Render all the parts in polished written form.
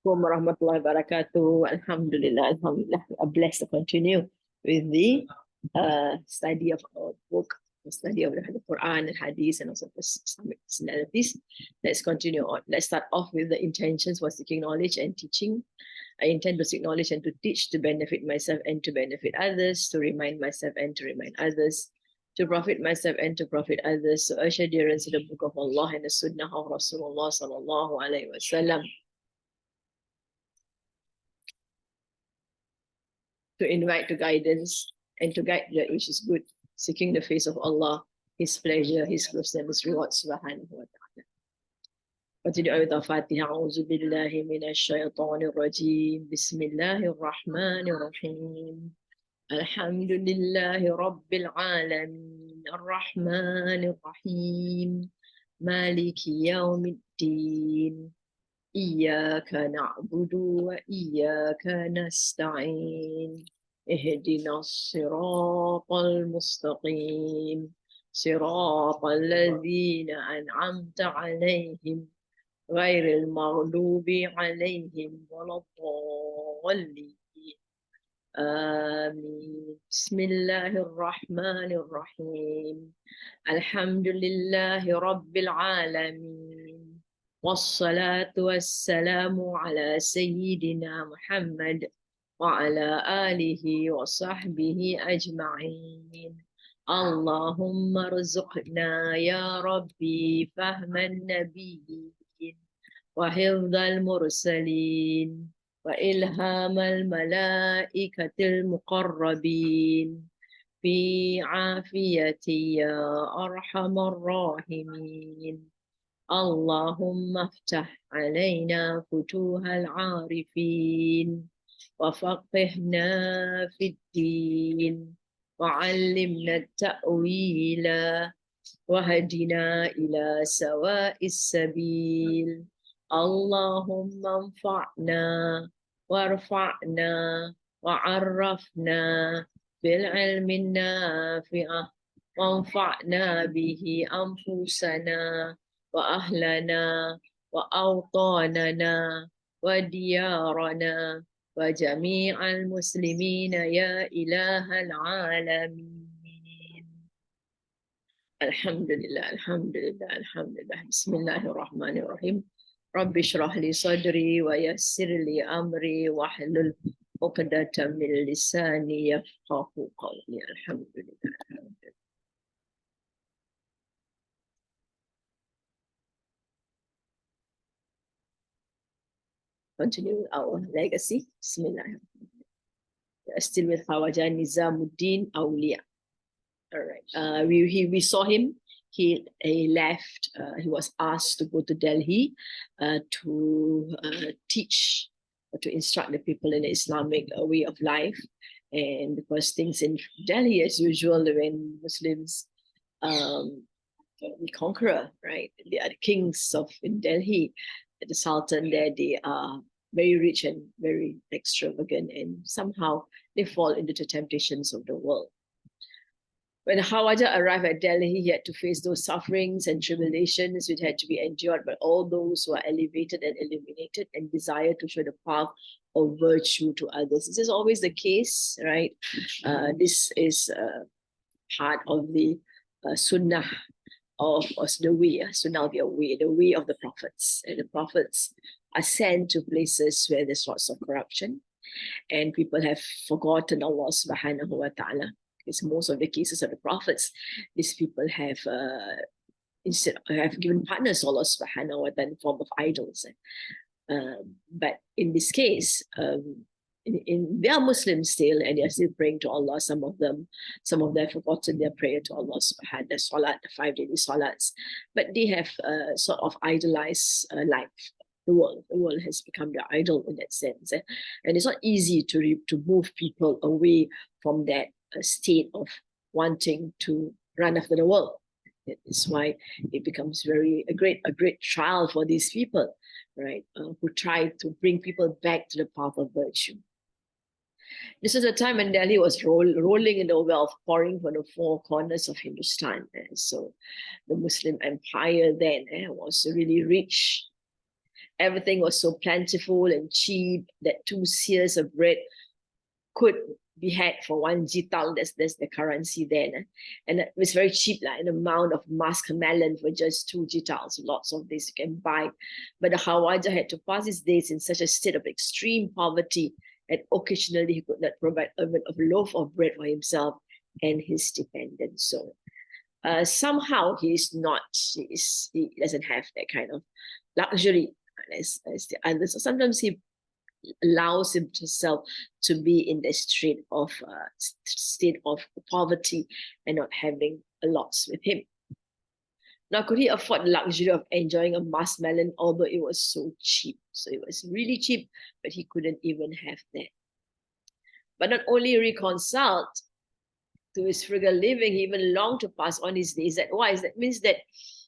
Warahmatullahi wabarakatuh. Alhamdulillah, Alhamdulillah. We are blessed to continue with the study of our book, the study of the Quran and Hadith, and also the Islamic personalities. Let's continue on. Let's start off with the intentions for seeking knowledge and teaching. I intend to seek knowledge and to teach, to benefit myself and to benefit others, to remind myself and to remind others, to profit myself and to profit others, to usher adherence to the book of Allah and the Sunnah of Rasulullah sallallahu alaihi wasallam, to invite to guidance and to guide that which is good, seeking the face of Allah, His pleasure, His closeness, His reward, subhanahu wa ta'ala. Continue with the Fatiha. A'udhu billahi minash shaitanir rajim. Bismillahir rahmanir rahim. Alhamdulillahi rabbil alamin. Ar-Rahmanir Rahim. Maliki yawmiddin. إياك نعبد وإياك نستعين اهدنا الصراط المستقيم صراط الذين أنعمت عليهم غير المغضوب عليهم ولا الضالين آمين. بسم الله الرحمن الرحيم. الحمد لله رب العالمين والصلاة والسلام على سيدنا محمد وعلى آله وصحبه أجمعين. اللهم ارزقنا يا ربي فهم النبيين وحفظ المرسلين وإلهام الملائكة المقربين في عافيتي يا أرحم الراحمين. اللهم افتح علينا فتوح العارفين وفقهنا في الدين وعلمنا التأويل وهدنا إلى سواء السبيل. اللهم انفعنا وارفعنا وعرفنا بالعلم النافع وانفعنا به أنفسنا وأهلنا وأوطاننا وديارنا وجميع المسلمين يا إله العالمين. الحمد لله الحمد لله الحمد لله. بسم الله الرحمن الرحيم. رب اشرح لي صدري ويسر لي أمري واحلل عقدة من لساني يفقه قولي. الحمد لله. Continue our legacy. Bismillah. Still with Khawaja Nizamuddin Awliya. All right. We saw him. He left. He was asked to go to Delhi to teach, to instruct the people in the Islamic way of life. And because things in Delhi, as usual, when Muslims the conqueror, right? They are the kings of in Delhi. The Sultan there, they are very rich and very extravagant, and somehow they fall into the temptations of the world. When Khawaja arrived at Delhi, he had to face those sufferings and tribulations which had to be endured by all those who are elevated and illuminated and desire to show the path of virtue to others. This is always the case, right? This is part of the Sunnah of the way, Sunnah of your way, the way of the prophets. And the prophets are sent to places where there's lots of corruption and people have forgotten Allah subhanahu wa ta'ala. Because most of the cases of the prophets, these people have given partners to Allah subhanahu wa ta'ala in the form of idols. But in this case, they are Muslims still, and they are still praying to Allah. Some of them have forgotten their prayer to Allah subhanahu, the salat, the 5 daily salats, but they have sort of idolized life. The world has become their idol in that sense, and it's not easy to move people away from that state of wanting to run after the world. That is why it becomes a great trial for these people, right? Who try to bring people back to the path of virtue. This is a time when Delhi was rolling in the wealth, pouring from the four corners of Hindustan. So the Muslim empire then was really rich. everything was so plentiful and cheap that 2 seers of bread could be had for 1 jital. That's the currency then. And it was very cheap, like an amount of muskmelon for just 2 jitals. Lots of this you can buy. But the Khawaja had to pass his days in such a state of extreme poverty, and occasionally he could not provide even a loaf of bread for himself and his dependents. So somehow he doesn't have that kind of luxury as the others. So sometimes he allows himself to be in the state of poverty and not having a lot with him. Now, could he afford the luxury of enjoying a muskmelon, although it was so cheap? So it was really cheap, but he couldn't even have that. But not only reconciled to his frugal living, he even longed to pass on his days. That means that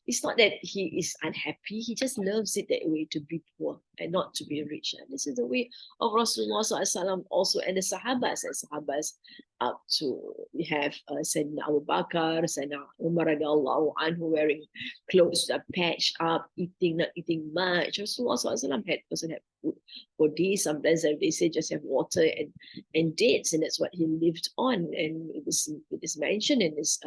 it's not that he is unhappy, he just loves it that way, to be poor and not to be rich. And this is the way of Rasulullah SAW also, and the Sahabas up to, we have Sayyidina Abu Bakr, Sayyidina Umar radiallahu anhu wearing clothes that patched up, not eating much. Rasulullah SAW doesn't have food for days. Sometimes they say just have water and dates, and that's what he lived on. And it is mentioned in this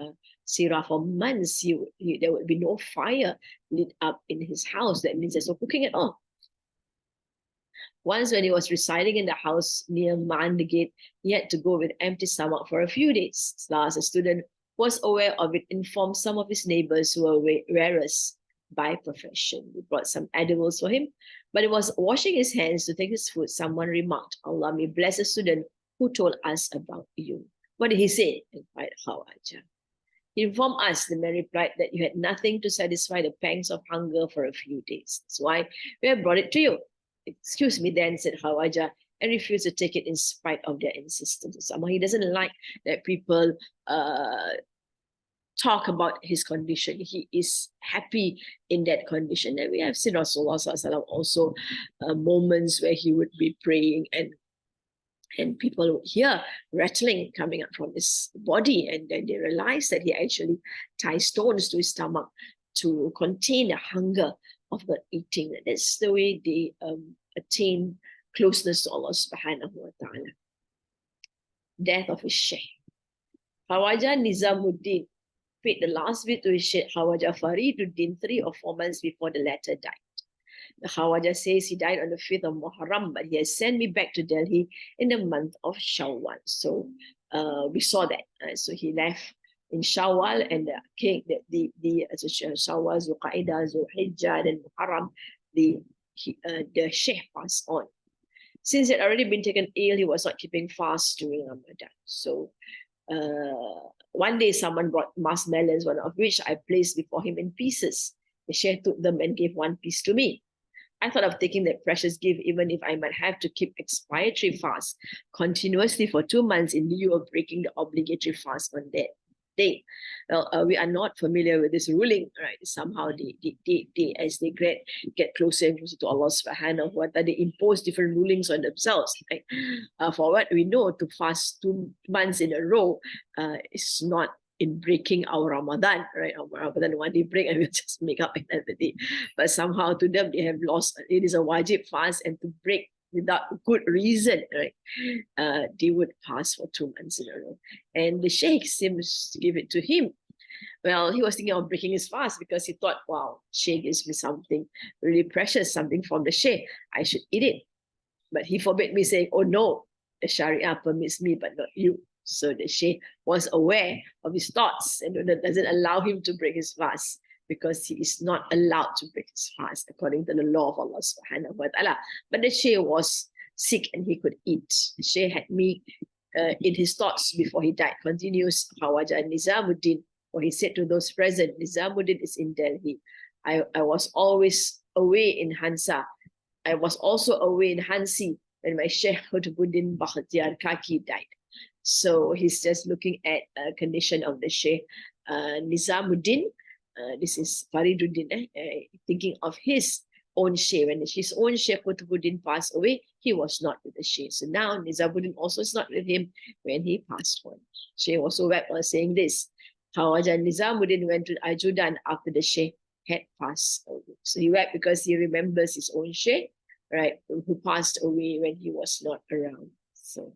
Sirah, for months there would be no fire lit up in his house. That means there's no cooking at all. Once when he was residing in the house near Man the Gate, he had to go with empty stomach for a few days. Last, a student was aware of it, informed some of his neighbors who were wearers by profession. We brought some edibles for him, but he was washing his hands to take his food. Someone remarked, Allah may bless a student who told us about you. What did he say? Inquired Khawaja. He informed us, the man replied, that you had nothing to satisfy the pangs of hunger for a few days. That's why we have brought it to you. Excuse me then, said Khawaja, and refused to take it in spite of their insistence. Somehow he doesn't like that people talk about his condition. He is happy in that condition. And we have seen Rasulullah also moments where he would be praying and people would hear rattling coming up from his body, and then they realize that he actually ties stones to his stomach to contain the hunger of not eating. That's the way they attain closeness to Allah subhanahu wa ta'ala. Death of his Shaykh. Khawaja Nizamuddin paid the last bit to his Shaykh Khawaja Fariduddin 3 or 4 months before the latter died. The Khawaja says he died on the 5th of Muharram, but he has sent me back to Delhi in the month of Shawwal. So we saw that. So he left in Shawwal, and the Shawwal, Zulqa'dah, Zulhijjah, and Muharram, the Shaykh passed on. Since he had already been taken ill, he was not keeping fast during Ramadan. So one day someone brought muskmelons, one of which I placed before him in pieces. The Shaykh took them and gave 1 piece to me. I thought of taking that precious gift, even if I might have to keep expiatory fast continuously for 2 months in lieu of breaking the obligatory fast on that day. Well, we are not familiar with this ruling, right? Somehow they as they get closer and closer to Allah subhanahu wa ta'ala, they impose different rulings on themselves. Right? For what we know, to fast 2 months in a row is not in breaking our Ramadan, right? Our Ramadan, one day break and we'll just make up another day. But somehow to them, they have lost, it is a wajib fast, and to break without good reason, right? They would fast for 2 months in a row. And the Shaykh seems to give it to him. Well, he was thinking of breaking his fast because he thought, wow, Shaykh gives me something really precious, something from the Shaykh. I should eat it. But he forbade me, saying, oh no, the Sharia permits me, but not you. So the Shaykh was aware of his thoughts, and that doesn't allow him to break his fast, because he is not allowed to break his fast according to the law of Allah subhanahu wa ta'ala. But the Shaykh was sick and he could eat. The Shaykh had me in his thoughts before he died. Continues Khawaja Nizamuddin, or he said to those present, Nizamuddin is in Delhi. I was always away in Hansa. I was also away in Hansi when my Shaykh Qutbuddin Bakhtiyar Kaki died. So he's just looking at a condition of the Shaykh Nizamuddin. This is Fariduddin, thinking of his own Shaykh. When his own Shaykh Qutbuddin passed away, he was not with the Shaykh. So now Nizamuddin also is not with him when he passed on. Shaykh also wept while saying this. Khawaja Nizamuddin went to Ajudan after the Shaykh had passed away. So he wept because he remembers his own Sheikh, right, who passed away when he was not around. So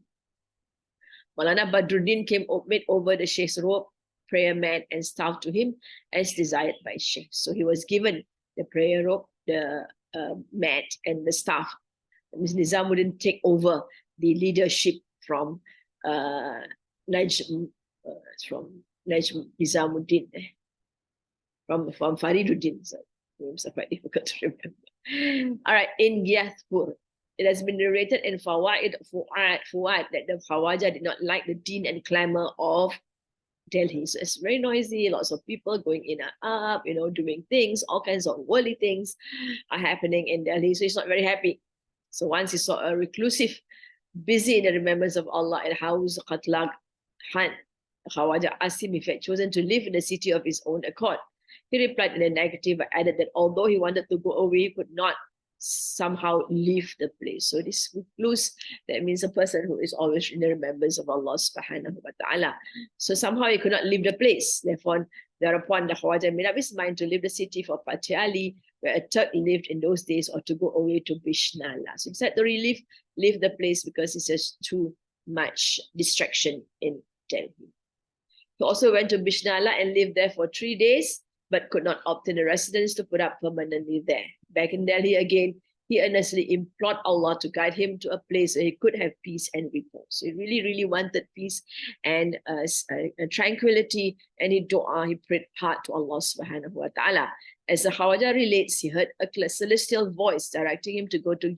Maulana Badruddin made over the Sheikh's robe, prayer mat, and staff to him as desired by Sheikh. So he was given the prayer robe, the mat, and the staff. Nizamuddin take over the leadership from Najm Nizamuddin, from Fariduddin. So names are quite difficult to remember. All right, in Gyathpur, it has been narrated in Fawaid Fuad that the Khawaja did not like the din and clamor of Delhi. So it's very noisy, lots of people going in and up, doing things, all kinds of worldly things are happening in Delhi. So he's not very happy. So once he saw a reclusive, busy in the remembrance of Allah and Hauz Qatlag Khan, Khawaja asked him if he had chosen to live in the city of his own accord. He replied in the negative, but added that although he wanted to go away, he could not somehow leave the place. So this recluse, that means a person who is always in the remembrance of Allah subhanahu wa ta'ala. So somehow he could not leave the place. Therefore, thereupon the Khawaja made up his mind to leave the city for Patiali, where a Turk lived in those days, or to go away to Bishnala. So he said to leave the place because it's just too much distraction in Delhi. He also went to Bishnala and lived there for 3 days, but could not obtain a residence to put up permanently there. Back in Delhi again, he earnestly implored Allah to guide him to a place where he could have peace and repose. So he really, really wanted peace and tranquility, and he prayed hard to Allah subhanahu wa ta'ala. As the Khawaja relates, he heard a celestial voice directing him to go to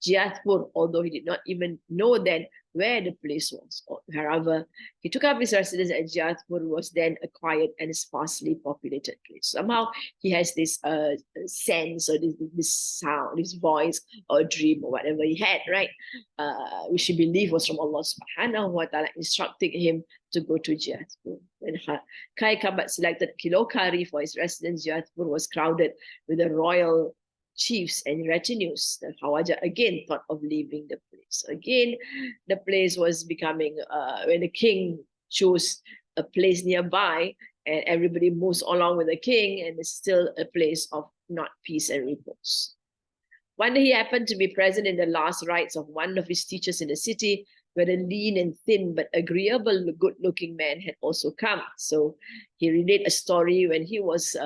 Gyathpur, although he did not even know then where the place was. However, he took up his residence at Gyathpur, was then a quiet and sparsely populated place. Somehow he has this sense, or this sound, this voice, or dream, or whatever he had, right? Which he believed was from Allah subhanahu wa ta'ala, instructing him to go to Gyathpur. When Kai Kabat selected Kilokari for his residence, Gyathpur was crowded with the royal chiefs and retinues. The Khawaja again thought of leaving the place. Again, the place was becoming, when the king chose a place nearby, and everybody moves along with the king, and it's still a place of not peace and repose. One day he happened to be present in the last rites of one of his teachers in the city, where a lean and thin but agreeable, good-looking man had also come. So he related a story when he was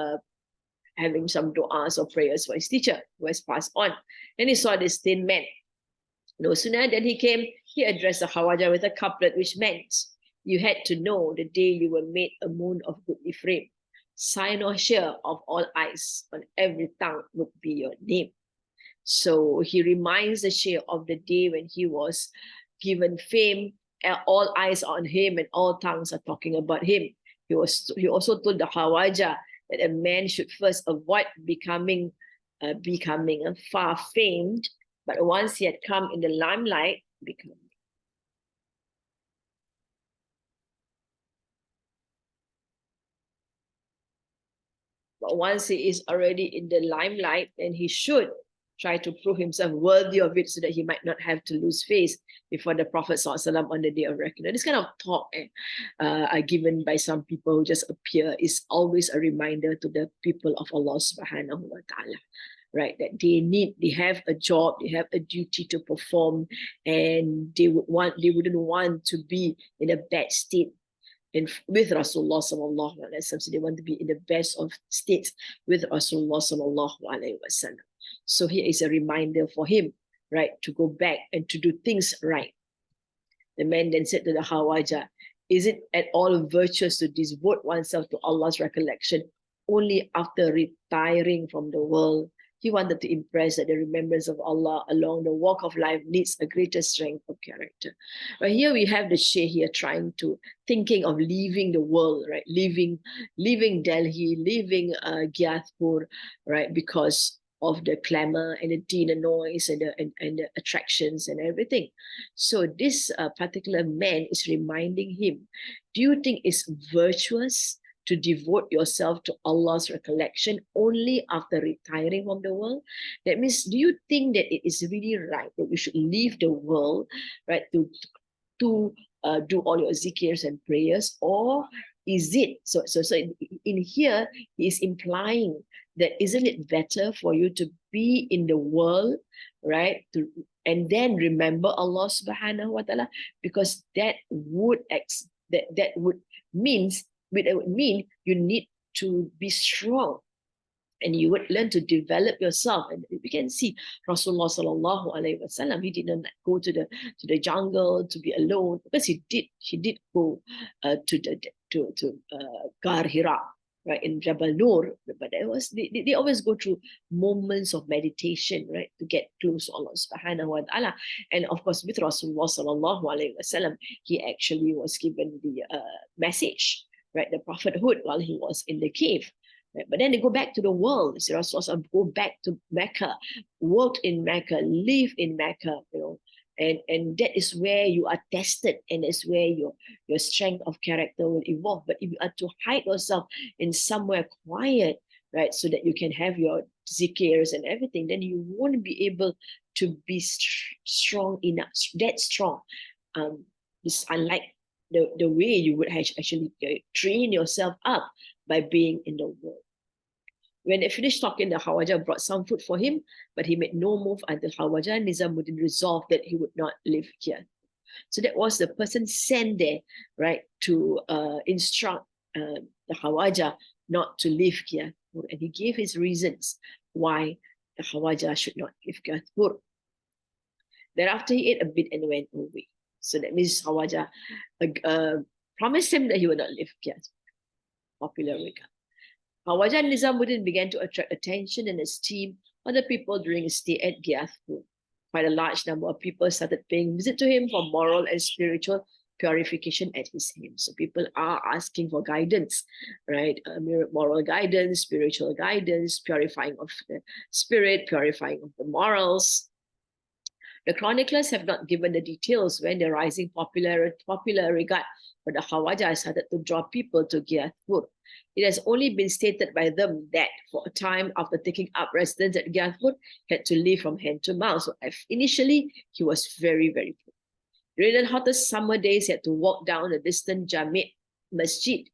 having some du'as or prayers for his teacher who has passed on. And he saw this thin man. No sooner than he came, he addressed the Khawaja with a couplet which meant, you had to know the day you were made a moon of goodly frame. Sign or share of all eyes, on every tongue would be your name. So he reminds the Shaykh of the day when he was given fame, all eyes are on him and all tongues are talking about him. He also told the Khawaja that a man should first avoid becoming far famed, but once he had come in the limelight, become. But once he is already in the limelight, then he should try to prove himself worthy of it so that he might not have to lose face before the Prophet ﷺ on the day of reckoning. This kind of talk are given by some people who just appear is always a reminder to the people of Allah subhanahu wa ta'ala, right? That they have a job, they have a duty to perform, and they wouldn't want to be in a bad state with Rasulullah sallallahu alaihi wasallam. So they want to be in the best of states with Rasulullah sallallahu alaihi wasallam. So here is a reminder for him, right, to go back and to do things right. The man then said to the Khawaja, is it at all virtuous to devote oneself to Allah's recollection only after retiring from the world? He wanted to impress that the remembrance of Allah along the walk of life needs a greater strength of character. But here we have the Shaykh here thinking of leaving the world, right? Leaving Delhi, leaving Gyathpur, right? Because of the clamor and the din and noise and the attractions and everything. So this particular man is reminding him, do you think it's virtuous to devote yourself to Allah's recollection only after retiring from the world? That means, do you think that it is really right that you should leave the world, right, to do all your zikrs and prayers? Or is it, so in here, he is implying that isn't it better for you to be in the world, right? And then remember Allah subhanahu wa ta'ala, because that would that would mean you need to be strong, and you would learn to develop yourself. And we can see Rasulullah sallallahu alaihi wasallam, he did not go to the jungle to be alone, because he did go to Ghar Hira, right, in Jabal Nur. But they always go through moments of meditation, right, to get close to Allah subhanahu wa ta'ala. And of course, with Rasulullah sallallahu alaihi wasallam, he actually was given the message, right, the prophethood, while he was in the cave. Right? But then they go back to the world. So Rasulullah go back to Mecca, work in Mecca, live in Mecca, and that is where you are tested, and that's where your strength of character will evolve. But if you are to hide yourself in somewhere quiet, right, so that you can have your zikrs and everything, then you won't be able to be strong enough, that strong. It's unlike the way you would actually train yourself up by being in the world. When they finished talking, the Khawaja brought some food for him, but he made no move until Khawaja Nizamuddin resolved that he would not live here. So that was the person sent there, right, to instruct the Khawaja not to live here. And he gave his reasons why the Khawaja should not live Gyathpur. Thereafter, he ate a bit and went away. So that means Khawaja promised him that he would not live Gyathpur. Popular regard. Khawaja Nizamuddin began to attract attention and esteem of the people during his stay at Gyathpur. Quite a large number of people started paying visit to him for moral and spiritual purification at his hands. So people are asking for guidance, right? Moral guidance, spiritual guidance, purifying of the spirit, purifying of the morals. The chroniclers have not given the details when the rising popular regard for the Khawaja started to draw people to Gyathpur. It has only been stated by them that for a time after taking up residence at Gyathpur, he had to live from hand to mouth. So initially, he was very, very poor. During the hottest summer days, he had to walk down the distant Jami' Masjid.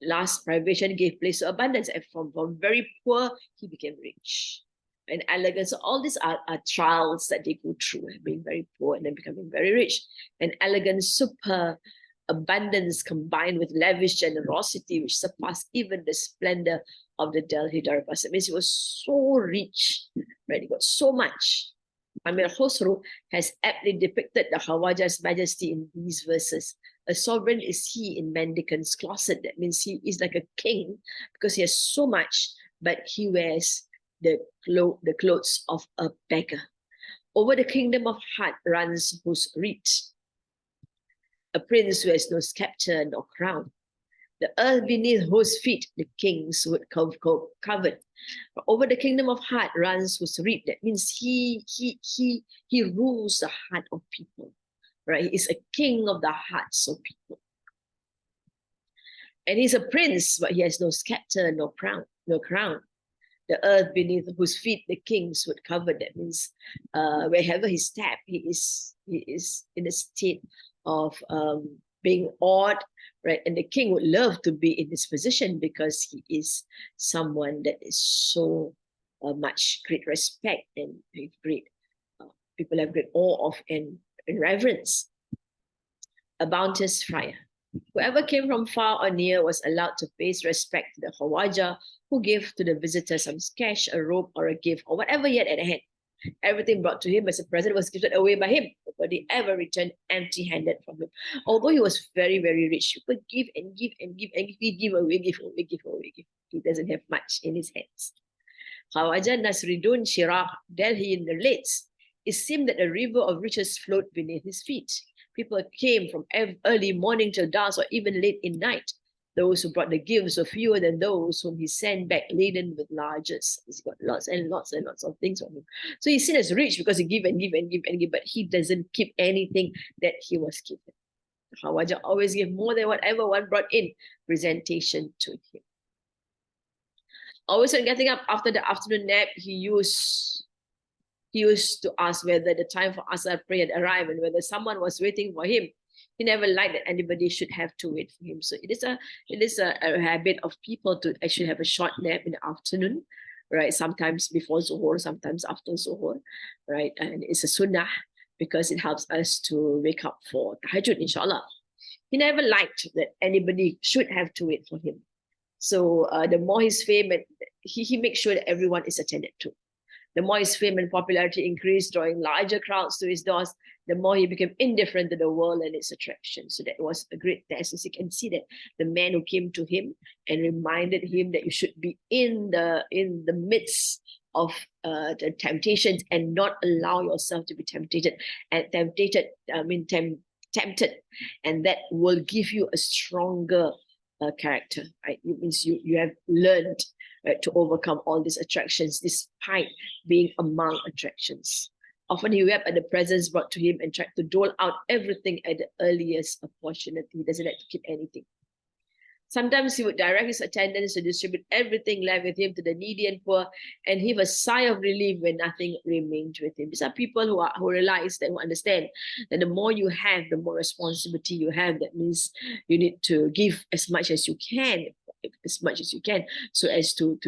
Last privation gave place to abundance, and from very poor, he became rich. And elegance, so all these are trials that they go through, being very poor and then becoming very rich. And elegance, super abundance combined with lavish generosity, which surpassed even the splendor of the Delhi Darbar. It means he was so rich, right? He got so much. Amir Khosrow has aptly depicted the Khawaja's majesty in these verses. A sovereign is he in mendicant's closet. That means he is like a king because he has so much, but he wears the clothes of a beggar. Over the kingdom of Had runs whose reed, a prince who has no scepter nor crown. The earth beneath whose feet the kings would covered. Over the kingdom of Had runs whose reed. That means he rules the heart of people, right? He is a king of the hearts of people. And he's a prince, but he has no scepter nor crown. The earth beneath whose feet the kings would cover. That means wherever he steps, he is in a state of being awed, right? And the king would love to be in this position because he is someone that is so much great respect and great people have great awe of and reverence. A bounteous friar. Whoever came from far or near was allowed to pay respect to the Khawaja, who gave to the visitor some cash, a robe, or a gift, or whatever he had at hand. Everything brought to him as a present was given away by him. Nobody ever returned empty-handed from him. Although he was very, very rich, he would give and give and give and give away. He doesn't have much in his hands. Khawaja Nasruddin Shirah, Delhi relates, it seemed that a river of riches flowed beneath his feet. People came from early morning till dusk or even late in night. Those who brought the gifts were fewer than those whom he sent back laden with largesse. He's got lots and lots and lots of things from him. So he's seen as rich because he give and give and give and give, but he doesn't keep anything that he was given. Khawaja always gave more than whatever one brought in presentation to him. Always when getting up after the afternoon nap, he used to ask whether the time for Asar prayer had arrived and whether someone was waiting for him. He never liked that anybody should have to wait for him. So it is a habit of people to actually have a short nap in the afternoon, right? Sometimes before Zuhur, sometimes after Zuhur, right? And it's a sunnah because it helps us to wake up for tahajjud, inshallah. He never liked that anybody should have to wait for him. So the more his fame, he makes sure that everyone is attended to. The more his fame and popularity increased, drawing larger crowds to his doors, the more he became indifferent to the world and its attractions. So that was a great test. As you can see that the man who came to him and reminded him that you should be in the midst of the temptations and not allow yourself to be tempted, and that will give you a stronger character, right? It means you have learned, right, to overcome all these attractions despite being among attractions. Often he wept at the presents brought to him and tried to dole out everything at the earliest opportunity. He doesn't like to keep anything. Sometimes he would direct his attendants to distribute everything left with him to the needy and poor, and heave a sigh of relief when nothing remained with him. These are people who realize that, who understand that the more you have, the more responsibility you have. That means you need to give as much as you can, so as to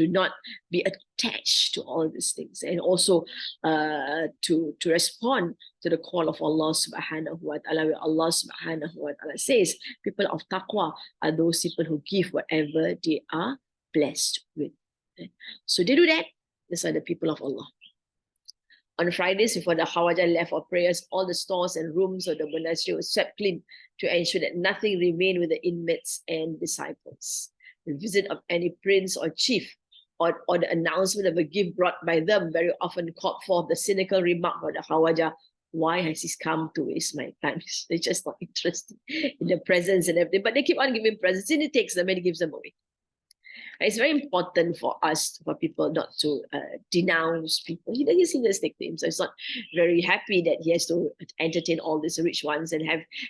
not be attached to all these things, and also to respond to the call of Allah subhanahu wa ta'ala, where Allah subhanahu wa ta'ala says people of taqwa are those people who give whatever they are blessed with. So they do that. These are the people of Allah. On Fridays, before the Khawaja left for prayers, all the stores and rooms of the monastery were swept clean to ensure that nothing remained with the inmates and disciples. The visit of any prince or chief or the announcement of a gift brought by them very often called forth the cynical remark of the Khawaja, why has he come to waste my time? They're just not interested in the presents and everything, but they keep on giving presents and he takes them and he gives them away. It's very important for us, for people not to denounce people. He doesn't just take to him, so he's not very happy that he has to entertain all these rich ones and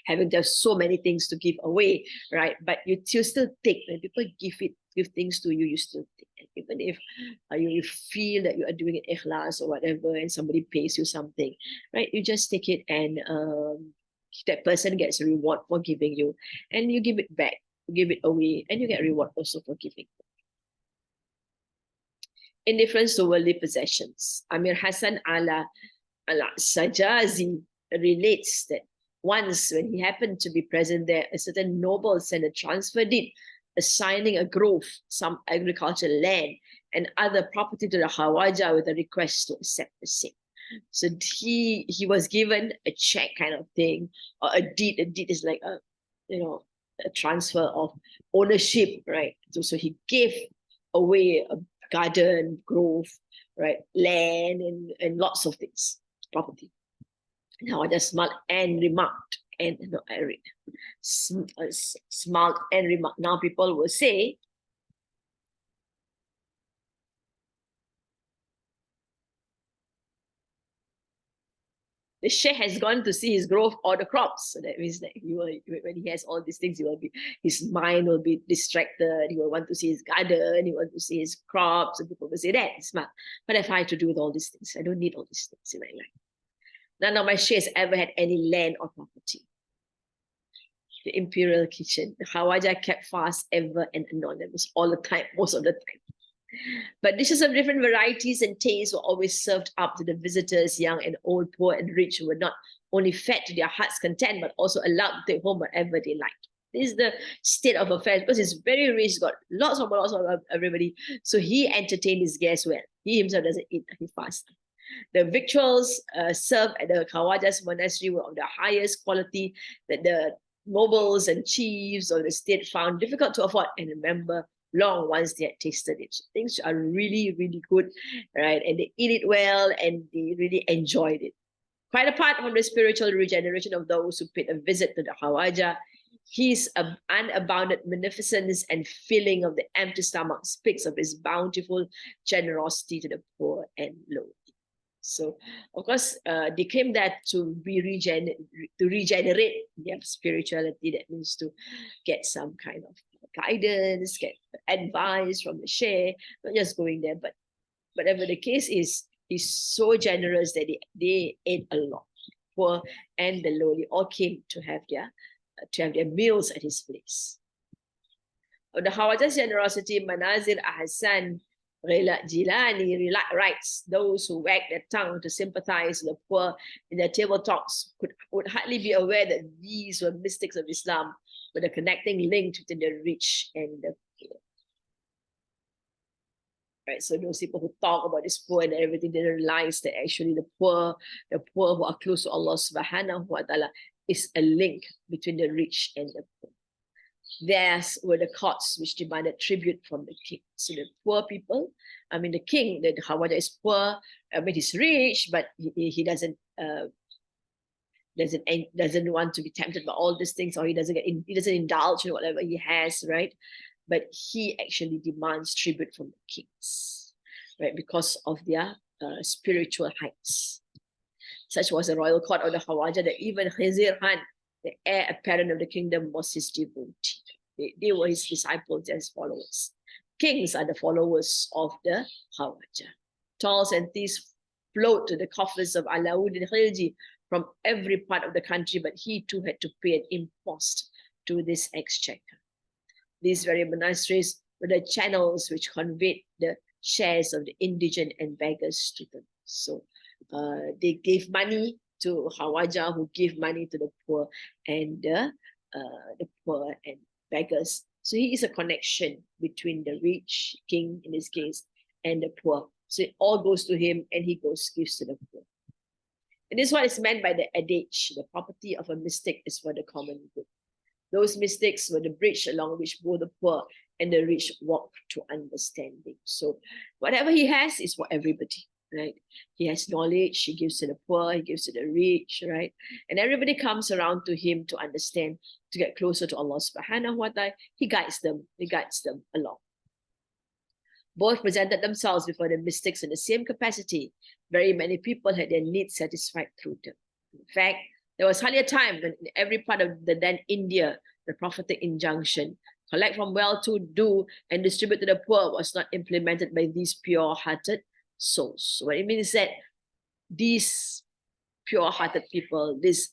having just so many things to give away, right? But you still take. When people give things to you, you still take. And even if you feel that you are doing it ikhlas or whatever, and somebody pays you something, right? You just take it, and that person gets a reward for giving you, and you give it back, you give it away, and you get a reward also for giving. Indifference to worldly possessions. Amir Hassan al-Sajazi relates that once when he happened to be present there, a certain noble sent a transfer deed assigning a grove, some agricultural land, and other property to the Khawaja with a request to accept the same. So he was given a check kind of thing, or a deed. A deed is like a transfer of ownership, right? So he gave away a garden, grove, right, land, and lots of things, property. Now I just smiled and remarked, and no, I read, smiled and remarked. Now people will say, the sheikh has gone to see his grove or the crops. So that means that when he has all these things, his mind will be distracted. He will want to see his garden. He will want to see his crops. And people will say, that is smart. But if I have to do with all these things, I don't need all these things in my life. None of my sheikhs ever had any land or property. The imperial kitchen, the Khawaja kept fast ever and anon. That was all the time, most of the time. But dishes of different varieties and tastes were always served up to the visitors, young and old, poor and rich, who were not only fed to their heart's content, but also allowed to take home whatever they liked. This is the state of affairs, because it's very rich, he's got lots of everybody. So he entertained his guests well. He himself doesn't eat, he fasts. The victuals served at the Khawaja's monastery were of the highest quality that the nobles and chiefs of the state found difficult to afford. And remember, long once they had tasted it. So things are really, really good, right? And they eat it well and they really enjoyed it. Quite apart from the spiritual regeneration of those who paid a visit to the Khawaja, his unbounded magnificence and filling of the empty stomach speaks of his bountiful generosity to the poor and lowly. So, of course, they came there to regenerate their spirituality. That means to get some kind of guidance, get advice from the sheikh, not just going there, but whatever the case is, he's so generous that they ate a lot. poor and the lowly all came to have their meals at his place. Of the Khawaja's generosity, Manazir Ahsan Jilani writes, those who wag their tongue to sympathize with the poor in their table talks would hardly be aware that these were mystics of Islam, with a connecting link between the rich and the poor. Right, so those people who talk about this poor and everything, they realize that actually the poor who are close to Allah subhanahu wa ta'ala is a link between the rich and the poor. Theirs were the courts which demanded tribute from the king. So the poor people, I mean the king, the Khawaja is poor, I mean he's rich, but he doesn't want to be tempted by all these things, or he doesn't indulge in whatever he has, right? But he actually demands tribute from the kings, right? Because of their spiritual heights. Such was the royal court of the Khawaja that even Khizr Khan, the heir apparent of the kingdom, was his devotee. They were his disciples and his followers. Kings are the followers of the Khawaja. Tolls and thieves flowed to the coffers of Alauddin Khilji from every part of the country, but he too had to pay an impost to this exchequer. These very monasteries were the channels which conveyed the shares of the indigent and beggars to them. So they gave money to Khawaja, who gave money to the poor and the poor and beggars. So he is a connection between the rich king in this case and the poor. So it all goes to him, and he gives to the poor. And this is what is meant by the adage: the property of a mystic is for the common good. Those mystics were the bridge along which both the poor and the rich walk to understanding. So whatever he has is for everybody, right? He has knowledge, he gives to the poor, he gives to the rich, right? And everybody comes around to him to understand, to get closer to Allah subhanahu wa ta'ala. He guides them along. Both presented themselves before the mystics in the same capacity. Very many people had their needs satisfied through them. In fact, there was hardly a time when in every part of the then India, the prophetic injunction, collect from well-to-do and distribute to the poor, was not implemented by these pure-hearted souls. So what it means is that these pure-hearted people, these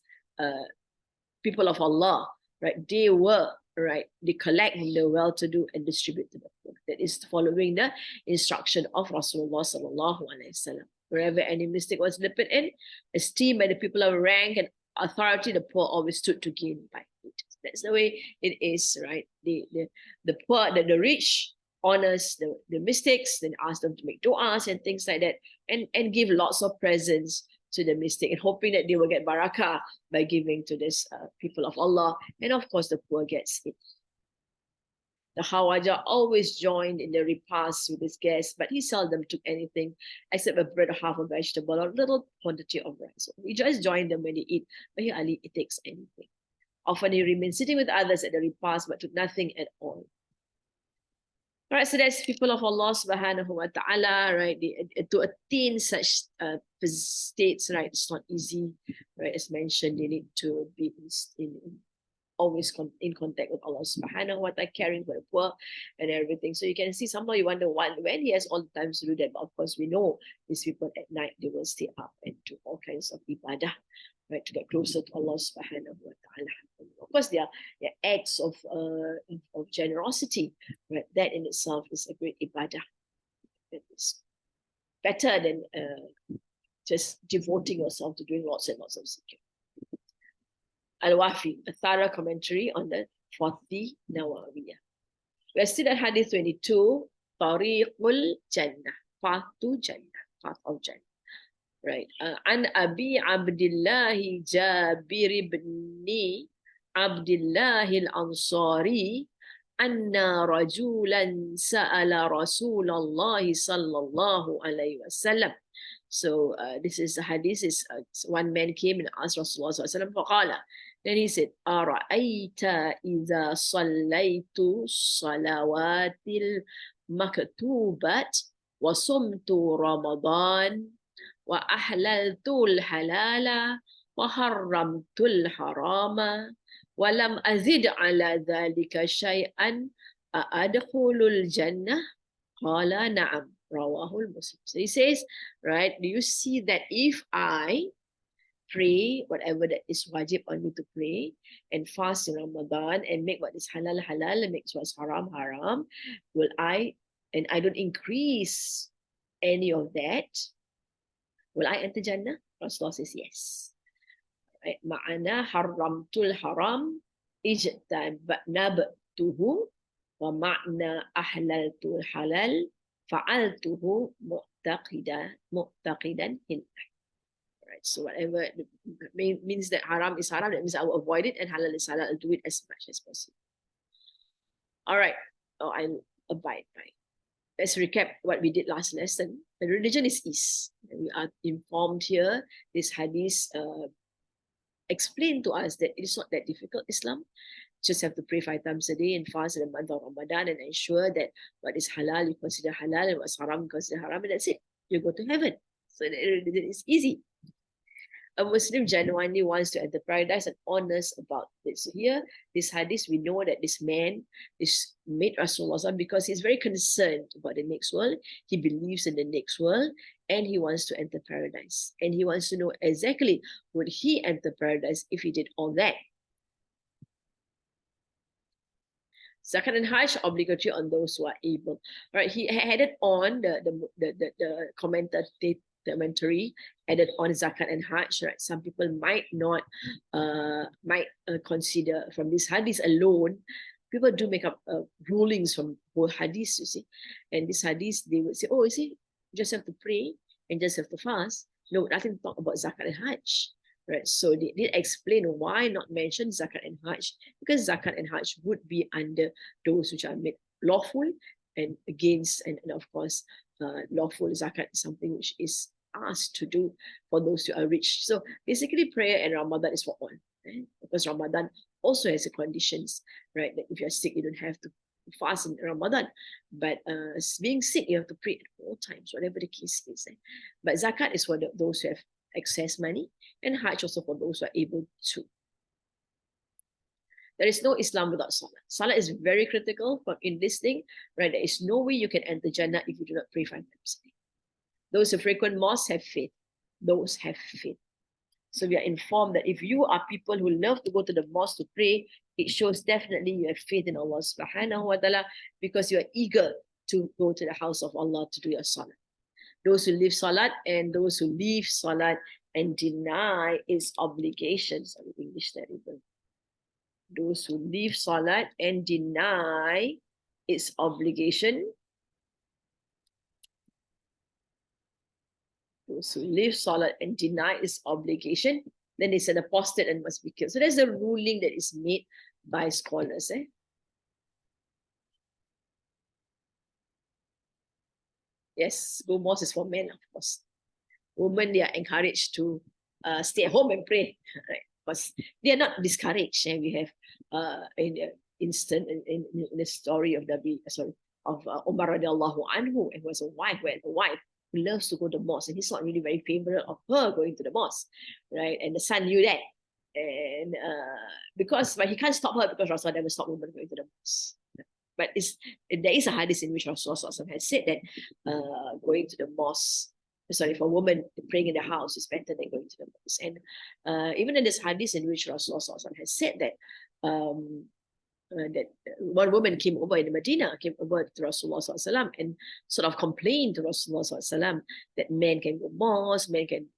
people of Allah, right, they collect from the well-to-do and distribute to the poor. That is following the instruction of Rasulullah sallallahu alaihi wasallam. Wherever any mystic was delivered in, esteemed by the people of rank and authority, the poor always stood to gain by it. That's the way it is, right? The poor, the rich honors the mystics, then ask them to make du'as and things like that, and give lots of presents to the mystic, and hoping that they will get barakah by giving to this people of Allah. And of course, the poor gets it. The Khawaja always joined in the repast with his guests, but he seldom took anything except a bread or half a vegetable or a little quantity of rice. So he just joined them when they eat, but he hardly takes anything. Often he remained sitting with others at the repast, but took nothing at all. All right, so that's people of Allah subhanahu wa ta'ala, right? To attain such states, right, it's not easy, right? As mentioned, they need to be always in contact with Allah subhanahu wa ta'ala, caring for the poor and everything. So you can see somehow you wonder when he has all the time to do that. But of course, we know these people at night, they will stay up and do all kinds of ibadah, right, to get closer to Allah subhanahu wa ta'ala. Of course, there are acts of generosity, right? That in itself is a great ibadah. It's better than just devoting yourself to doing lots and lots of zikr. Al-Wafi, a thorough commentary on the 40 Nawawiyah. We're still at Hadith 22, Tariqul Jannah, path to Jannah, path of Jannah. Right. An Abi Abdillahi Jabir ibn Abdillahi al-Ansari anna rajulan sa'ala Rasulullah sallallahu alayhi wasallam. So this is the hadith. One man came and asked Rasulullah sallallahu alayhi wasallam. Then he said, Ara'ayta idha sallaytu salawatil maktubat wa sumtu Ramadan wa ahlaltul halala wa harramtul harama wa lam azid ala dhalika shay'an adkhulul jannah? Qala na'am, rawahul Muslim. So he says, right, do you see that if I pray whatever that is wajib on you to pray, and fast in Ramadan, and make what is halal halal and make what's haram haram, and I don't increase any of that, will I enter Jannah? Rasulullah says yes. Right? Ma'ana haramtul haram ijtanabtuhu wa ma'na ahlaltul halal fa'altuhu mu'taqidan hillah. Right? So whatever means that haram is haram, that means I will avoid it, and halal is halal, I'll do it as much as possible. All right. I'll abide by. Let's recap what we did last lesson. The religion is ease. We are informed here. This hadith explained to us that it is not that difficult, Islam. Just have to pray 5 times a day and fast in the month of Ramadan and ensure that what is halal you consider halal and what's haram you consider haram, and that's it. You go to heaven. So the religion is easy. A Muslim genuinely wants to enter paradise and honest about it. So here, this hadith, we know that this man is made Rasulullah because he's very concerned about the next world. He believes in the next world and he wants to enter paradise. And he wants to know exactly would he enter paradise if he did all that. Zakat and Hajj obligatory on those who are able. All right, he added on the commentary added on Zakat and Hajj. Right, some people might not consider from this hadith alone. People do make up rulings from whole hadith, you see, and this hadith they would say, oh, you see, just have to pray and just have to fast. No, nothing to talk about Zakat and Hajj. Right, so they did explain why not mention Zakat and Hajj, because Zakat and Hajj would be under those which are made lawful and against, and of course, lawful Zakat is something which is asked to do for those who are rich. So basically, prayer and Ramadan is for all, right? Because Ramadan also has the conditions, right? That if you're sick, you don't have to fast in Ramadan, but being sick, you have to pray at all times, whatever the case is. But Zakat is for those who have excess money, and Hajj also for those who are able to. There is no Islam without Salah. Salah is very critical in this thing, right? There is no way you can enter Jannah if you do not pray 5 times a day. Those who frequent mosques have faith. Those have faith. So we are informed that if you are people who love to go to the mosque to pray, it shows definitely you have faith in Allah subhanahu wa ta'ala, because you are eager to go to the house of Allah to do your salah. Those who leave salat and those who leave salat and deny its obligations. English terrible. Those who leave salat and deny its obligation. Those who leave salat and deny its obligation, then it's an apostate and must be killed. So there's a ruling that is made by scholars. Yes, go mosque is for men, of course. Women, they are encouraged to stay at home and pray, right? Because they are not discouraged. And we have in the instant in the story of Umar radiallahu anhu, and was a wife who loves to go to the mosque, and he's not really very favorite of her going to the mosque, right? And the son knew that, and but he can't stop her because Rasulullah never stopped women going to the mosque. But there is a hadith in which Rasulullah has said that going to the mosque, for women praying in the house is better than going to the mosque. And even in this hadith in which Rasulullah has said that that one woman came over in Medina, came over to Rasulullah and sort of complained to Rasulullah that men can go mosque, men can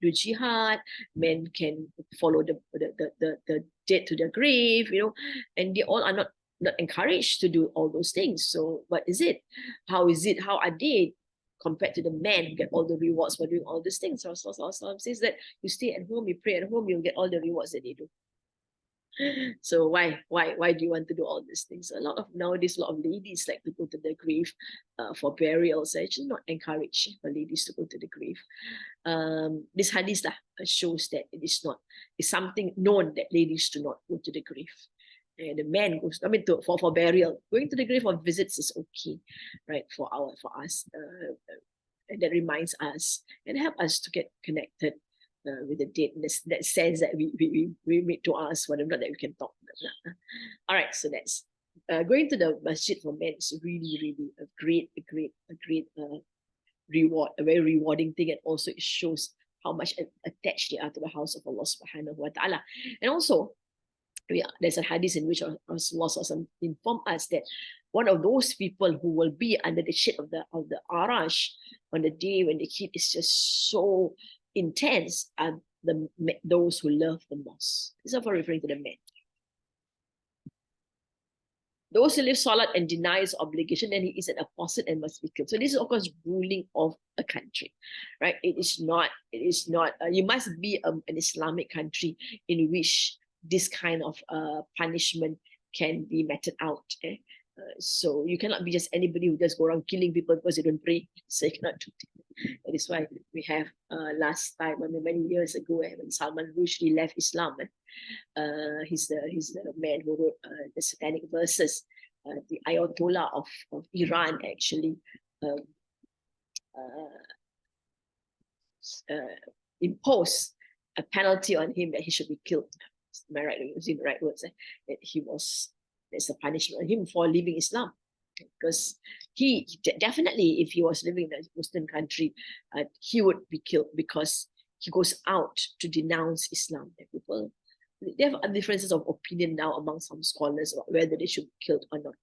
do jihad, men can follow the dead to their grave, and they all are not encouraged to do all those things. So what is it? How is it? How are they compared to the men who get all the rewards for doing all these things? Rasulullah says that you stay at home, you pray at home, you'll get all the rewards that they do. So why do you want to do all these things? Nowadays, a lot of ladies like to go to the grave for burials. I actually not encourage for ladies to go to the grave. This hadith shows that it's something known that ladies do not go to the grave. And the man goes, for burial. Going to the grave for visits is okay, right? For us, and that reminds us and help us to get connected with the dead, in that sense that we meet to us whatever that we can talk about. All right, so that's going to the masjid for men is really a great reward, a very rewarding thing, and also it shows how much attached they are to the house of Allah subhanahu wa ta'ala. And also, there's a hadith in which Rasulullah informed us that one of those people who will be under the shade of the Arash on the day when the heat is just so intense are those who love the mosque. This is for referring to the men. Those who leave salat and deny his obligation, then he is an apostate and must be killed. So this is, of course, ruling of a country, right? It is not, you must be an Islamic country in which this kind of punishment can be meted out. So you cannot be just anybody who just go around killing people because they don't pray. So you cannot do that. That is why we have last time, many years ago, when Salman Rushdie left Islam, he's the man who wrote the satanic verses. The Ayatollah of Iran actually imposed a penalty on him that he should be killed. Am I right? Using the right words. That there's a punishment on him for leaving Islam. Because he definitely, if he was living in a Muslim country, he would be killed because he goes out to denounce Islam. People, they have differences of opinion now among some scholars about whether they should be killed or not.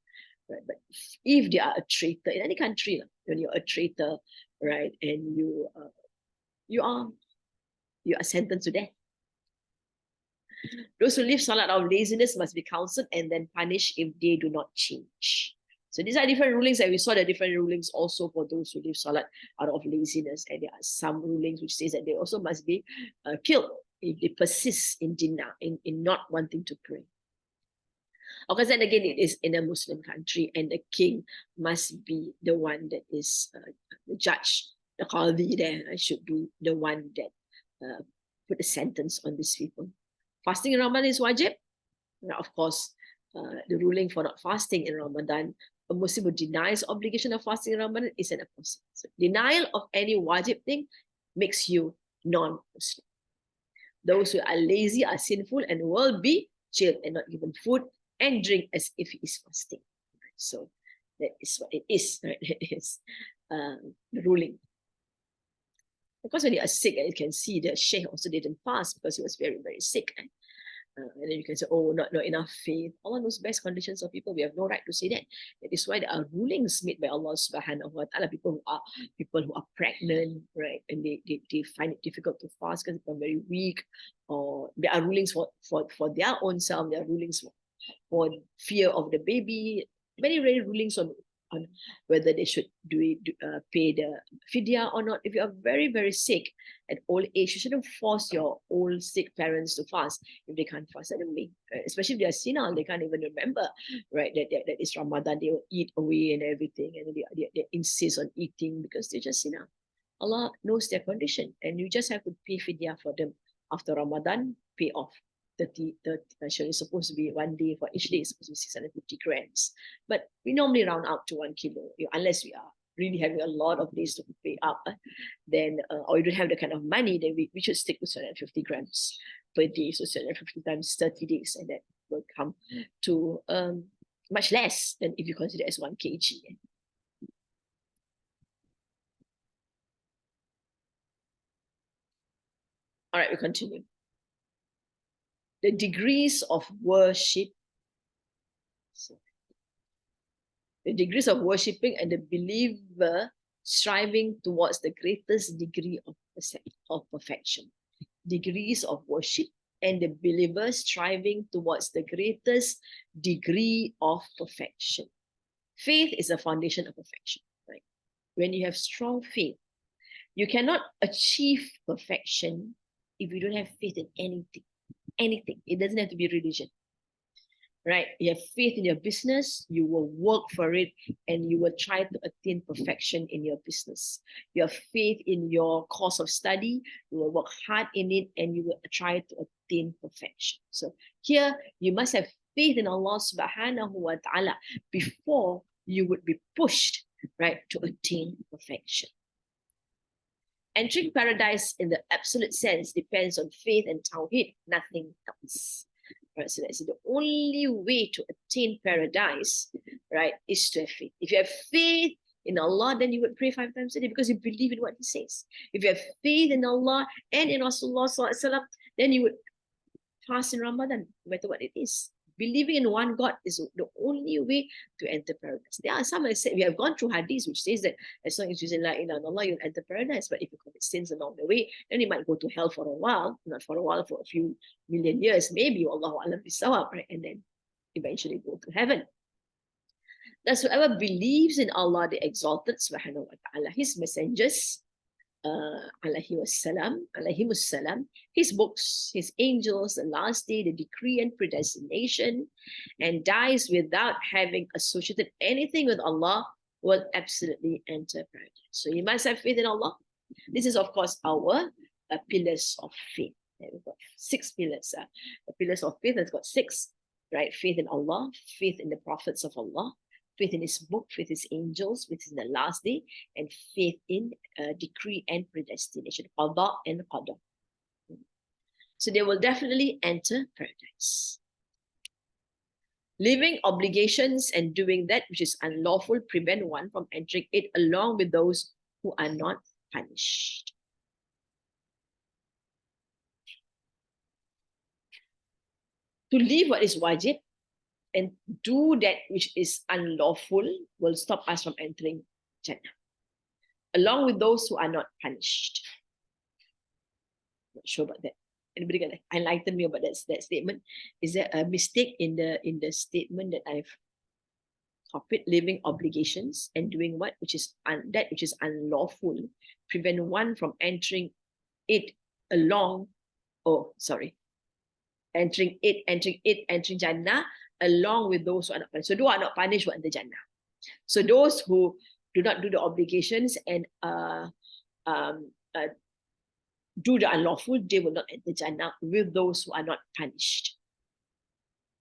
Right? But if they are a traitor in any country, when you're a traitor, right, and you are sentenced to death. Those who leave salat out of laziness must be counseled and then punished if they do not change. So these are different rulings, and we saw the different rulings also for those who leave salat out of laziness. And there are some rulings which says that they also must be killed if they persist in not wanting to pray. Of course, then again, it is in a Muslim country, and the king must be the one that is the judge, the qadi there should be the one that put a sentence on these people. Fasting in Ramadan is wajib. Now, of course, the ruling for not fasting in Ramadan, a Muslim who denies obligation of fasting in Ramadan is an apostate. So denial of any wajib thing makes you non-Muslim. Those who are lazy are sinful and will be jailed and not given food and drink as if he is fasting. So that is what it is. Right? It is the ruling. Because when you are sick, and you can see the Sheikh also didn't fast because he was very, very sick. And then you can say, oh, not enough faith. Allah knows best conditions of people. We have no right to say that. That is why there are rulings made by Allah subhanahu wa ta'ala. People who are pregnant, right? And they find it difficult to fast because they're very weak. Or there are rulings for their own self. There are rulings for fear of the baby. Many rulings on whether they should pay the fidya or not. If you are very, very sick at old age, you shouldn't force your old sick parents to fast if they can't fast suddenly. Right? Especially if they are senile, they can't even remember, right? That it's Ramadan, they will eat away and everything, and they insist on eating because they're just senile. Allah knows their condition, and you just have to pay fidya for them after Ramadan. Pay off 30 actually it's supposed to be 1 day for each day, it's supposed to be 650 grams. But we normally round up to 1 kilo, unless we are really having a lot of days to pay up, then or you don't have the kind of money, then we should stick to 750 grams per day. So 750 times 30 days, and that will come to much less than if you consider as 1 kg. All right, we continue. The degrees of worship. The degrees of worshipping and the believer striving towards the greatest degree of perfection. Degrees of worship and the believer striving towards the greatest degree of perfection. Faith is the foundation of perfection, right? When you have strong faith, you cannot achieve perfection if you don't have faith in anything. Anything. It doesn't have to be religion. Right? You have faith in your business, you will work for it, and you will try to attain perfection in your business. You have faith in your course of study, you will work hard in it, and you will try to attain perfection. So here, you must have faith in Allah subhanahu wa ta'ala before you would be pushed, right, to attain perfection. Entering paradise in the absolute sense depends on faith and tawhid, nothing else. Right, so that's the only way to attain paradise, right, is to have faith. If you have faith in Allah, then you would pray 5 times a day because you believe in what He says. If you have faith in Allah and in Rasulullah sallallahu alaihi wasallam, then you would fast in Ramadan, no matter what it is. Believing in one God is the only way to enter paradise. There are some that say, we have gone through hadiths which says that as long as you say La ilaha illallah, you'll enter paradise. But if you commit sins along the way, then you might go to hell for a while, not for a while, for a few million years, maybe, Allahu alam bisawab, right? And then eventually go to heaven. Thus, whoever believes in Allah, the Exalted, subhanahu wa ta'ala, His messengers, alayhimussalam, His books, His angels, the last day, the decree and predestination, and dies without having associated anything with Allah, will absolutely enter paradise. So you must have faith in Allah. This is, of course, our pillars of faith. We've got 6 pillars. The pillars of faith has got 6, right? Faith in Allah, faith in the prophets of Allah, faith in His book, faith in His angels, faith in the last day, and faith in decree and predestination, qada and qadar. So they will definitely enter paradise. Leaving obligations and doing that which is unlawful prevent one from entering it along with those who are not punished. To leave what is wajib and do that which is unlawful will stop us from entering Jannah, along with those who are not punished. Not sure about that. Anybody can enlighten me about that statement? Is there a mistake in the statement that I've copied? Leaving obligations and doing what which is that which is unlawful prevent one from entering it along. Oh, sorry. Entering Jannah along with those who are not punished. So those who are not punished will enter Jannah. So those who do not do the obligations and do the unlawful, they will not enter Jannah with those who are not punished.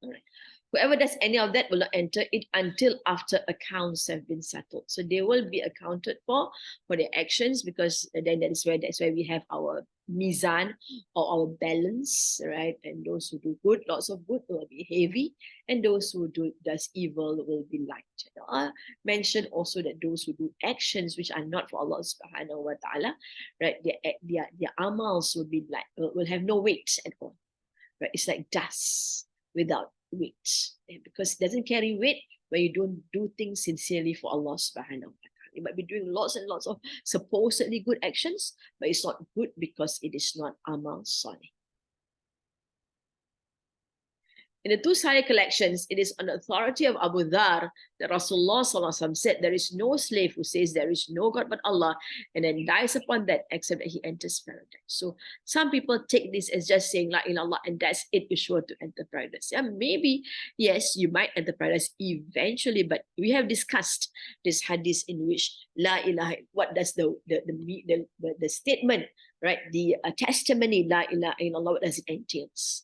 All right. Whoever does any of that will not enter it until after accounts have been settled. So they will be accounted for their actions, because then that's where we have our mizan or our balance, right? And those who do good, lots of good, will be heavy, and those who does evil will be light. I mentioned also that those who do actions which are not for Allah subhanahu wa ta'ala, right? Their amals will be light, will have no weight at all. Right? It's like dust without weight, because it doesn't carry weight when you don't do things sincerely for Allah subhanahu wa ta'ala. You might be doing lots and lots of supposedly good actions, but it's not good because it is not amal salih. In the 2 Sahih collections, it is on the authority of Abu Dhar that Rasulullah said, there is no slave who says there is no God but Allah and then dies upon that except that he enters paradise. So some people take this as just saying La ilaha illallah and that's it, you're sure to enter paradise. Yeah, maybe, yes, you might enter paradise eventually, but we have discussed this hadith in which La ilaha, what does the statement, right, the testimony La ilaha illallah, what does it entails?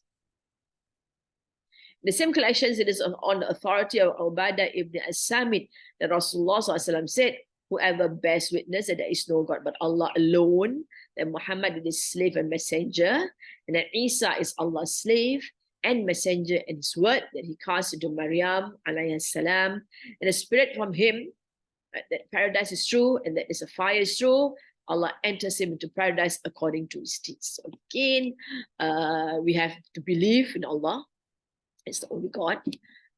The same collections, it is on the authority of Ubadah ibn as-Samit that Rasulullah said, whoever bears witness that there is no God but Allah alone, that Muhammad is his slave and messenger, and that Isa is Allah's slave and messenger, and his word that he cast into Maryam alayhi salam, and the spirit from him, right, that paradise is true and that is a fire is true, Allah enters him into paradise according to his deeds. So again, we have to believe in Allah. It's the only God.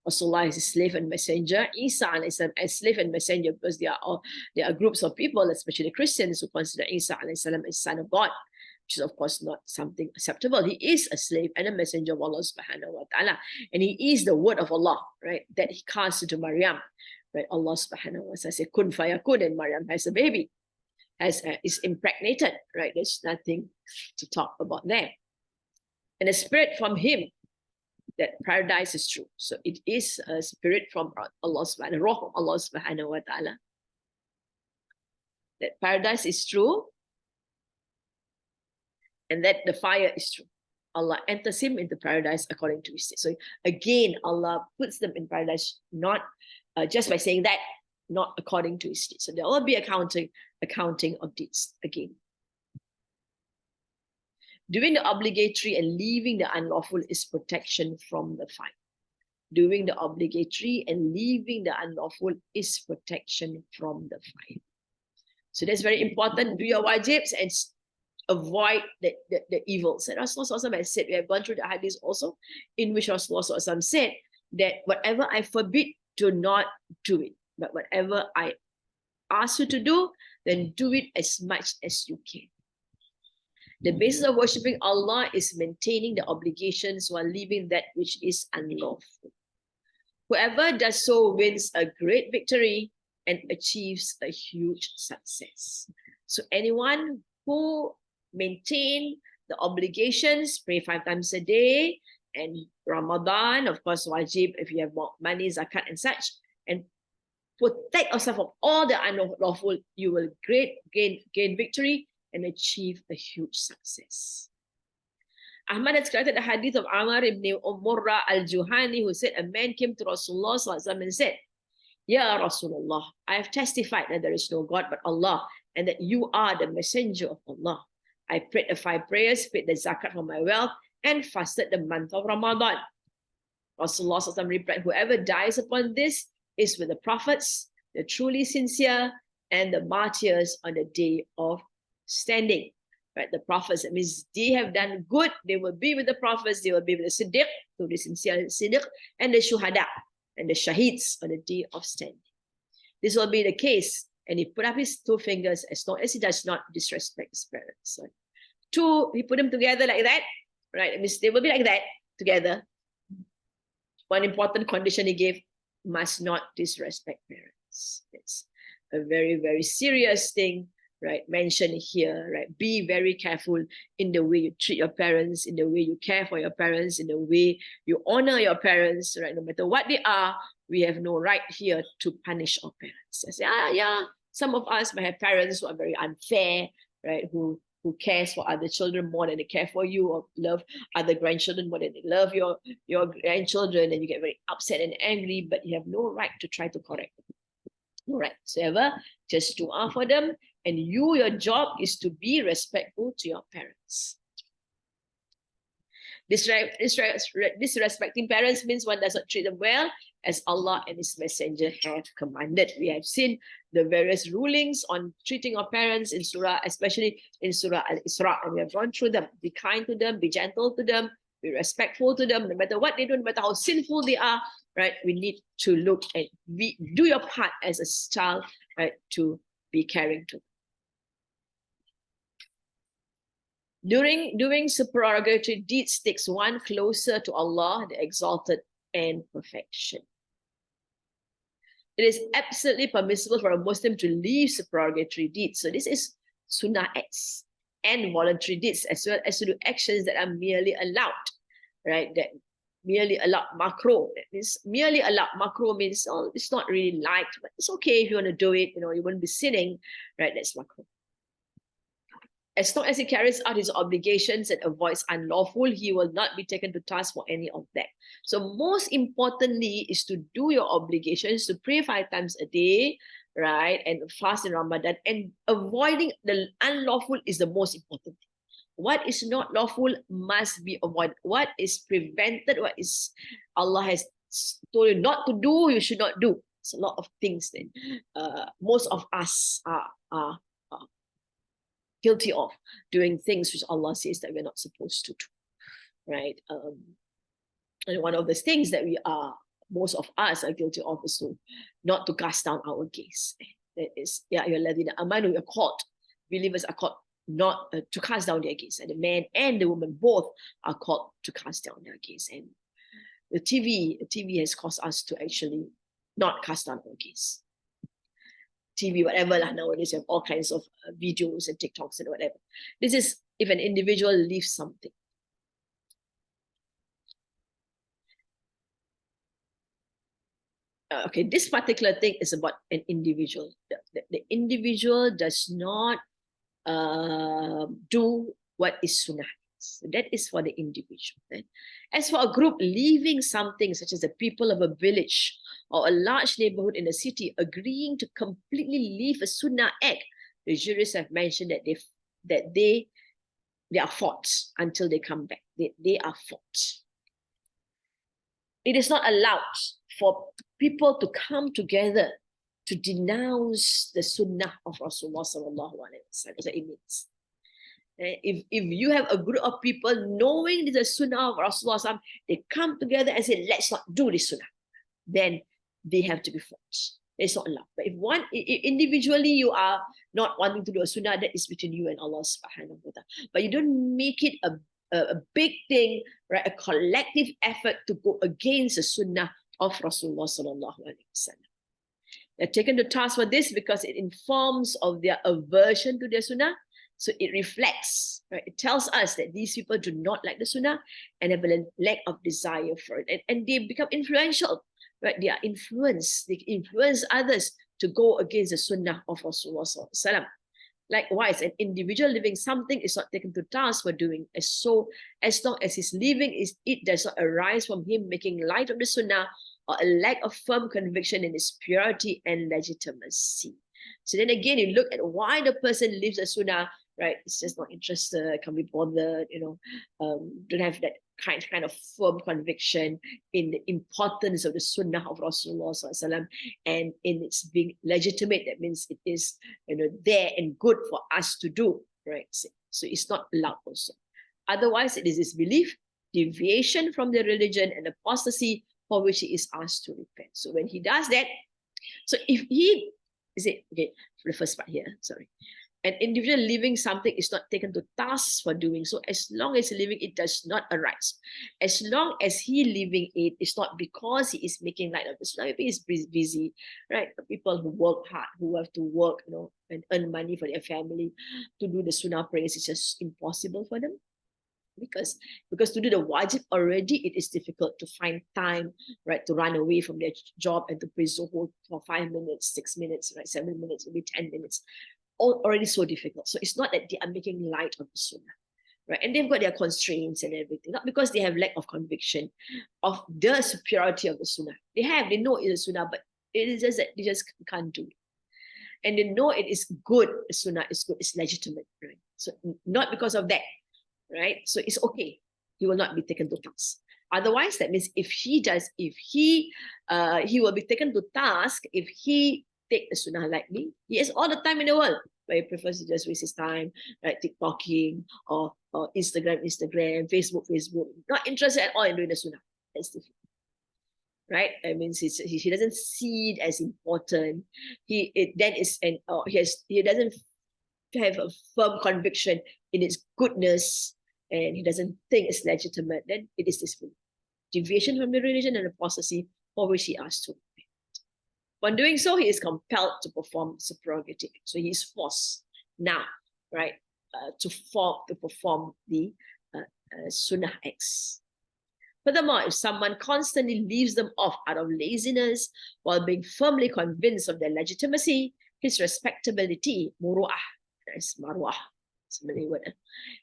Rasulullah is a slave and messenger. Isa is a slave and messenger because there are groups of people, especially Christians, who consider Isa as son of God, which is of course not something acceptable. He is a slave and a messenger of Allah subhanahu wa ta'ala. And he is the word of Allah, right? That he cast into Maryam. Right? Allah subhanahu wa ta'ala says, kun fayakun, and Maryam has a baby, is impregnated, right? There's nothing to talk about there. And a spirit from him, that paradise is true. So it is a spirit from Allah subhanahu wa ta'ala. That paradise is true and that the fire is true. Allah enters him into paradise according to his deeds. So again, Allah puts them in paradise not just by saying that, not according to his deeds. So there will be accounting of deeds again. Doing the obligatory and leaving the unlawful is protection from the fire. doing the obligatory and leaving the unlawful is protection from the fire. So that's very important. Do your wajibs and avoid the evils. And Rasulullah has said, we have gone through the hadith also, in which Rasulullah said that whatever I forbid, do not do it. But whatever I ask you to do, then do it as much as you can. The basis of worshipping Allah is maintaining the obligations while leaving that which is unlawful. Whoever does so wins a great victory and achieves a huge success. So anyone who maintain the obligations, pray 5 times a day, and Ramadan, of course, wajib if you have more money, zakat and such, and protect yourself from all the unlawful, you will gain victory and achieve a huge success. Ahmad has collected the hadith of Amr ibn Murrah al-Juhani, who said, a man came to Rasulullah and said, Ya Rasulullah, I have testified that there is no God but Allah, and that you are the messenger of Allah. I prayed the 5 prayers, paid the zakat from my wealth, and fasted the month of Ramadan. Rasulullah replied, whoever dies upon this is with the prophets, the truly sincere, and the martyrs on the day of standing. Right, the prophets, that means they have done good, they will be with the prophets, they will be with the Siddiq, so the sincere Siddiq, and the Shuhada, and the Shaheeds on the day of standing. This will be the case, and he put up his 2 fingers as long as he does not disrespect his parents. So 2, he put them together like that, right? It means they will be like that together. One important condition he gave, must not disrespect parents. It's a very, very serious thing, right, mentioned here, right? Be very careful in the way you treat your parents, in the way you care for your parents, in the way you honor your parents, right? No matter what they are, we have no right here to punish our parents. I say, yeah, some of us may have parents who are very unfair, right? Who cares for other children more than they care for you, or love other grandchildren more than they love your grandchildren, and you get very upset and angry, but you have no right to try to correct them. No right. So just dua for them, and your job is to be respectful to your parents. Disrespecting parents means one does not treat them well as Allah and His Messenger have commanded. We have seen the various rulings on treating our parents in Surah, especially in Surah Al-Isra, and we have gone through them. Be kind to them, be gentle to them, be respectful to them, no matter what they do, no matter how sinful they are, right? We need to look and do your part as a child, right, to be caring to them. Doing supererogatory deeds takes one closer to Allah, the Exalted, and perfection. It is absolutely permissible for a Muslim to leave supererogatory deeds. So this is sunnah acts and voluntary deeds, as well as to do actions that are merely allowed, right? That merely allowed makruh. That means merely allowed. Makruh means, oh, it's not really liked, but it's okay if you want to do it. You know, you won't be sinning, right? That's makruh. As long as he carries out his obligations and avoids unlawful, he will not be taken to task for any of that. So most importantly is to do your obligations, to pray 5 times a day, right? And fast in Ramadan, and avoiding the unlawful is the most important thing. What is not lawful must be avoided. What is prevented, what is Allah has told you not to do, you should not do. It's a lot of things then. Most of us are guilty of doing things which Allah says that we're not supposed to do, right? And one of the things that most of us are guilty of is not to cast down our gaze. That is, amanu, you're called, believers are called not to cast down their gaze, and the man and the woman both are called to cast down their gaze. And the TV has caused us to actually not cast down our gaze. TV, whatever lah, nowadays you have all kinds of videos and TikToks and whatever. This is if an individual leaves something. Okay, this particular thing is about an individual. The individual does not do what is sunnah. So that is for the individual. Right? As for a group leaving something, such as the people of a village or a large neighborhood in a city agreeing to completely leave a sunnah act, the jurists have mentioned that they are fought until they come back. They are fought. it is not allowed for people to come together to denounce the sunnah of Rasulullah sallallahu alaihi wasallam. That's what it means. If you have a group of people knowing the sunnah of Rasulullah sallallahu alaihi wasallam, they come together and say, let's not do this sunnah, then they have to be forced. It's not allowed. But if individually you are not wanting to do a sunnah, that is between you and Allah subhanahu wa ta'ala. But you don't make it a big thing, right? A collective effort to go against the sunnah of Rasulullah sallallahu alaihi wasallam. They're taken to task for this because it informs of their aversion to their sunnah. So it reflects, right? It tells us that these people do not like the sunnah and have a lack of desire for it. And they become influential, right? They are influenced. They influence others to go against the sunnah of Rasulullah sallallahu alaihi wasallam. Likewise, an individual living something is not taken to task for doing so as long as his living it does not arise from him making light of the sunnah or a lack of firm conviction in its purity and legitimacy. So then again, you look at why the person lives a sunnah, right? It's just not interested, can't be bothered, don't have that kind of firm conviction in the importance of the sunnah of Rasulullah sallallahu alaihi wasallam and in its being legitimate. That means it is there and good for us to do, right? So it's not allowed also. Otherwise, it is this belief, deviation from the religion and apostasy for which he is asked to repent. So when he does that, so if he is it okay for the first part here, sorry. An individual living something is not taken to task for doing so as long as living it does not arise. As long as he living it is not because he is making light of the sunnah. Maybe he's busy, right? The people who work hard, who have to work, and earn money for their family to do the sunnah prayers, it's just impossible for them. Because to do the wajib already, it is difficult to find time, right, to run away from their job and to pray zuhur for 5 minutes, 6 minutes, right, 7 minutes, maybe 10 minutes. Already so difficult. So it's not that they are making light of the sunnah, right? And they've got their constraints and everything, not because they have lack of conviction of the superiority of the sunnah. They know it is sunnah, but it is just that they just can't do it. And they know it is good, the sunnah is good, it's legitimate, right? So not because of that, right? So it's okay. He will not be taken to task. Otherwise, that means if he will be taken to task if he take the sunnah lightly. He has all the time in the world, but he prefers to just waste his time, right? TikToking or Instagram, Facebook. Not interested at all in doing the sunnah. That's different, right? I mean, he doesn't see it as important. He doesn't have a firm conviction in its goodness, and he doesn't think it's legitimate. Then it is this deviation from the religion and apostasy for which he asked to. When doing so, he is compelled to perform supererogatory. So he is forced now, right, to perform the sunnah acts. Furthermore, if someone constantly leaves them off out of laziness while being firmly convinced of their legitimacy, his respectability, muru'ah, that's marwah, it's a Malay word,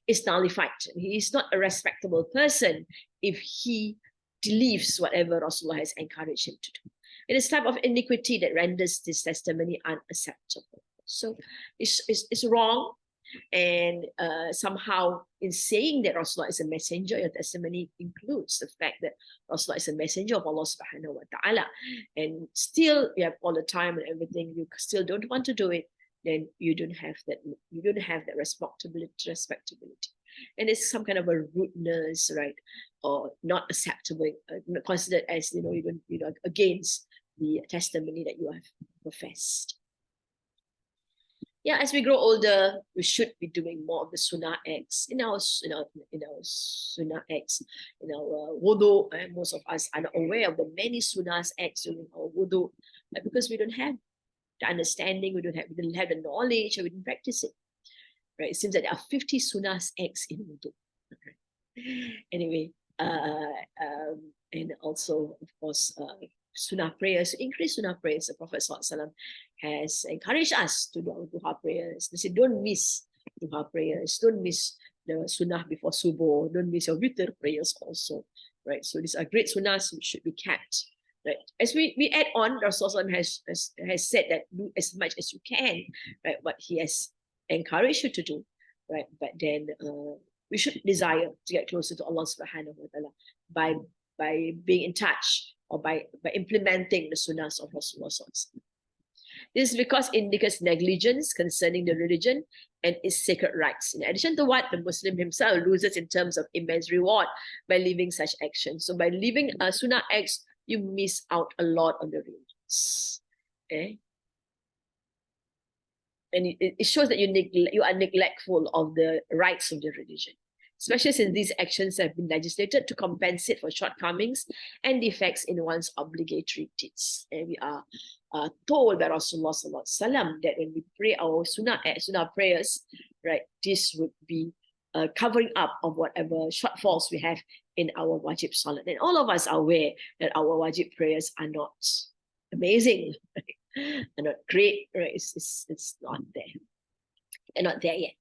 is nullified. He is not a respectable person if he believes whatever Rasulullah has encouraged him to do. It is type of iniquity that renders this testimony unacceptable. So it's wrong. And somehow in saying that Rasulullah is a messenger, your testimony includes the fact that Rasulullah is a messenger of Allah subhanahu wa ta'ala. And still you have all the time and everything, you still don't want to do it, then you don't have that respectability. And it's some kind of a rudeness, right? Or not acceptable, considered as against the testimony that you have professed. Yeah, as we grow older, we should be doing more of the sunnah acts in our sunnah acts, in our wudu. And most of us are not aware of the many sunnah acts during our wudu, because we don't have the understanding, we don't have the knowledge, or we didn't practice it. Right? It seems that there are 50 sunnah acts in wudu. Anyway, and also of course sunnah prayers, to increase sunnah prayers. The Prophet ﷺ has encouraged us to do our duha prayers. They say, don't miss duha prayers, don't miss the sunnah before subuh, don't miss your witr prayers also, right? So these are great sunnahs which should be kept, right? As we add on, Rasulullah has said that do as much as you can, right? What he has encouraged you to do, right? But then we should desire to get closer to Allah subhanahu wa ta'ala by being in touch or by implementing the sunnahs of Rasulullah. This is because it indicates negligence concerning the religion and its sacred rights, in addition to what the Muslim himself loses in terms of immense reward by leaving such actions. So by leaving a sunnah acts, you miss out a lot on the rewards. Okay? And it shows that you are neglectful of the rights of the religion, especially since these actions have been legislated to compensate for shortcomings and defects in one's obligatory deeds. And we are told by Rasulullah that when we pray our sunnah prayers, right, this would be covering up of whatever shortfalls we have in our wajib salat. And all of us are aware that our wajib prayers are not amazing, right? Are not great, right? It's not there. And not there yet,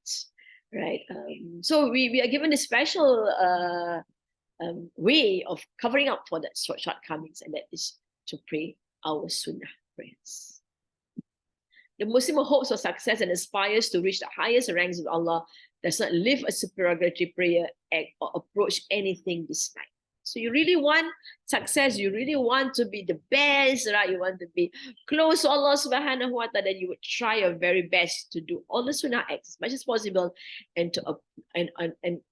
right? So we are given a special way of covering up for that shortcomings, and that is to pray our sunnah prayers. The Muslim who hopes for success and aspires to reach the highest ranks with Allah does not live a supererogatory prayer act or approach anything disliked. So you really want success, you really want to be the best, right? You want to be close to Allah subhanahu wa ta'ala, then you would try your very best to do all the sunnah acts as much as possible and to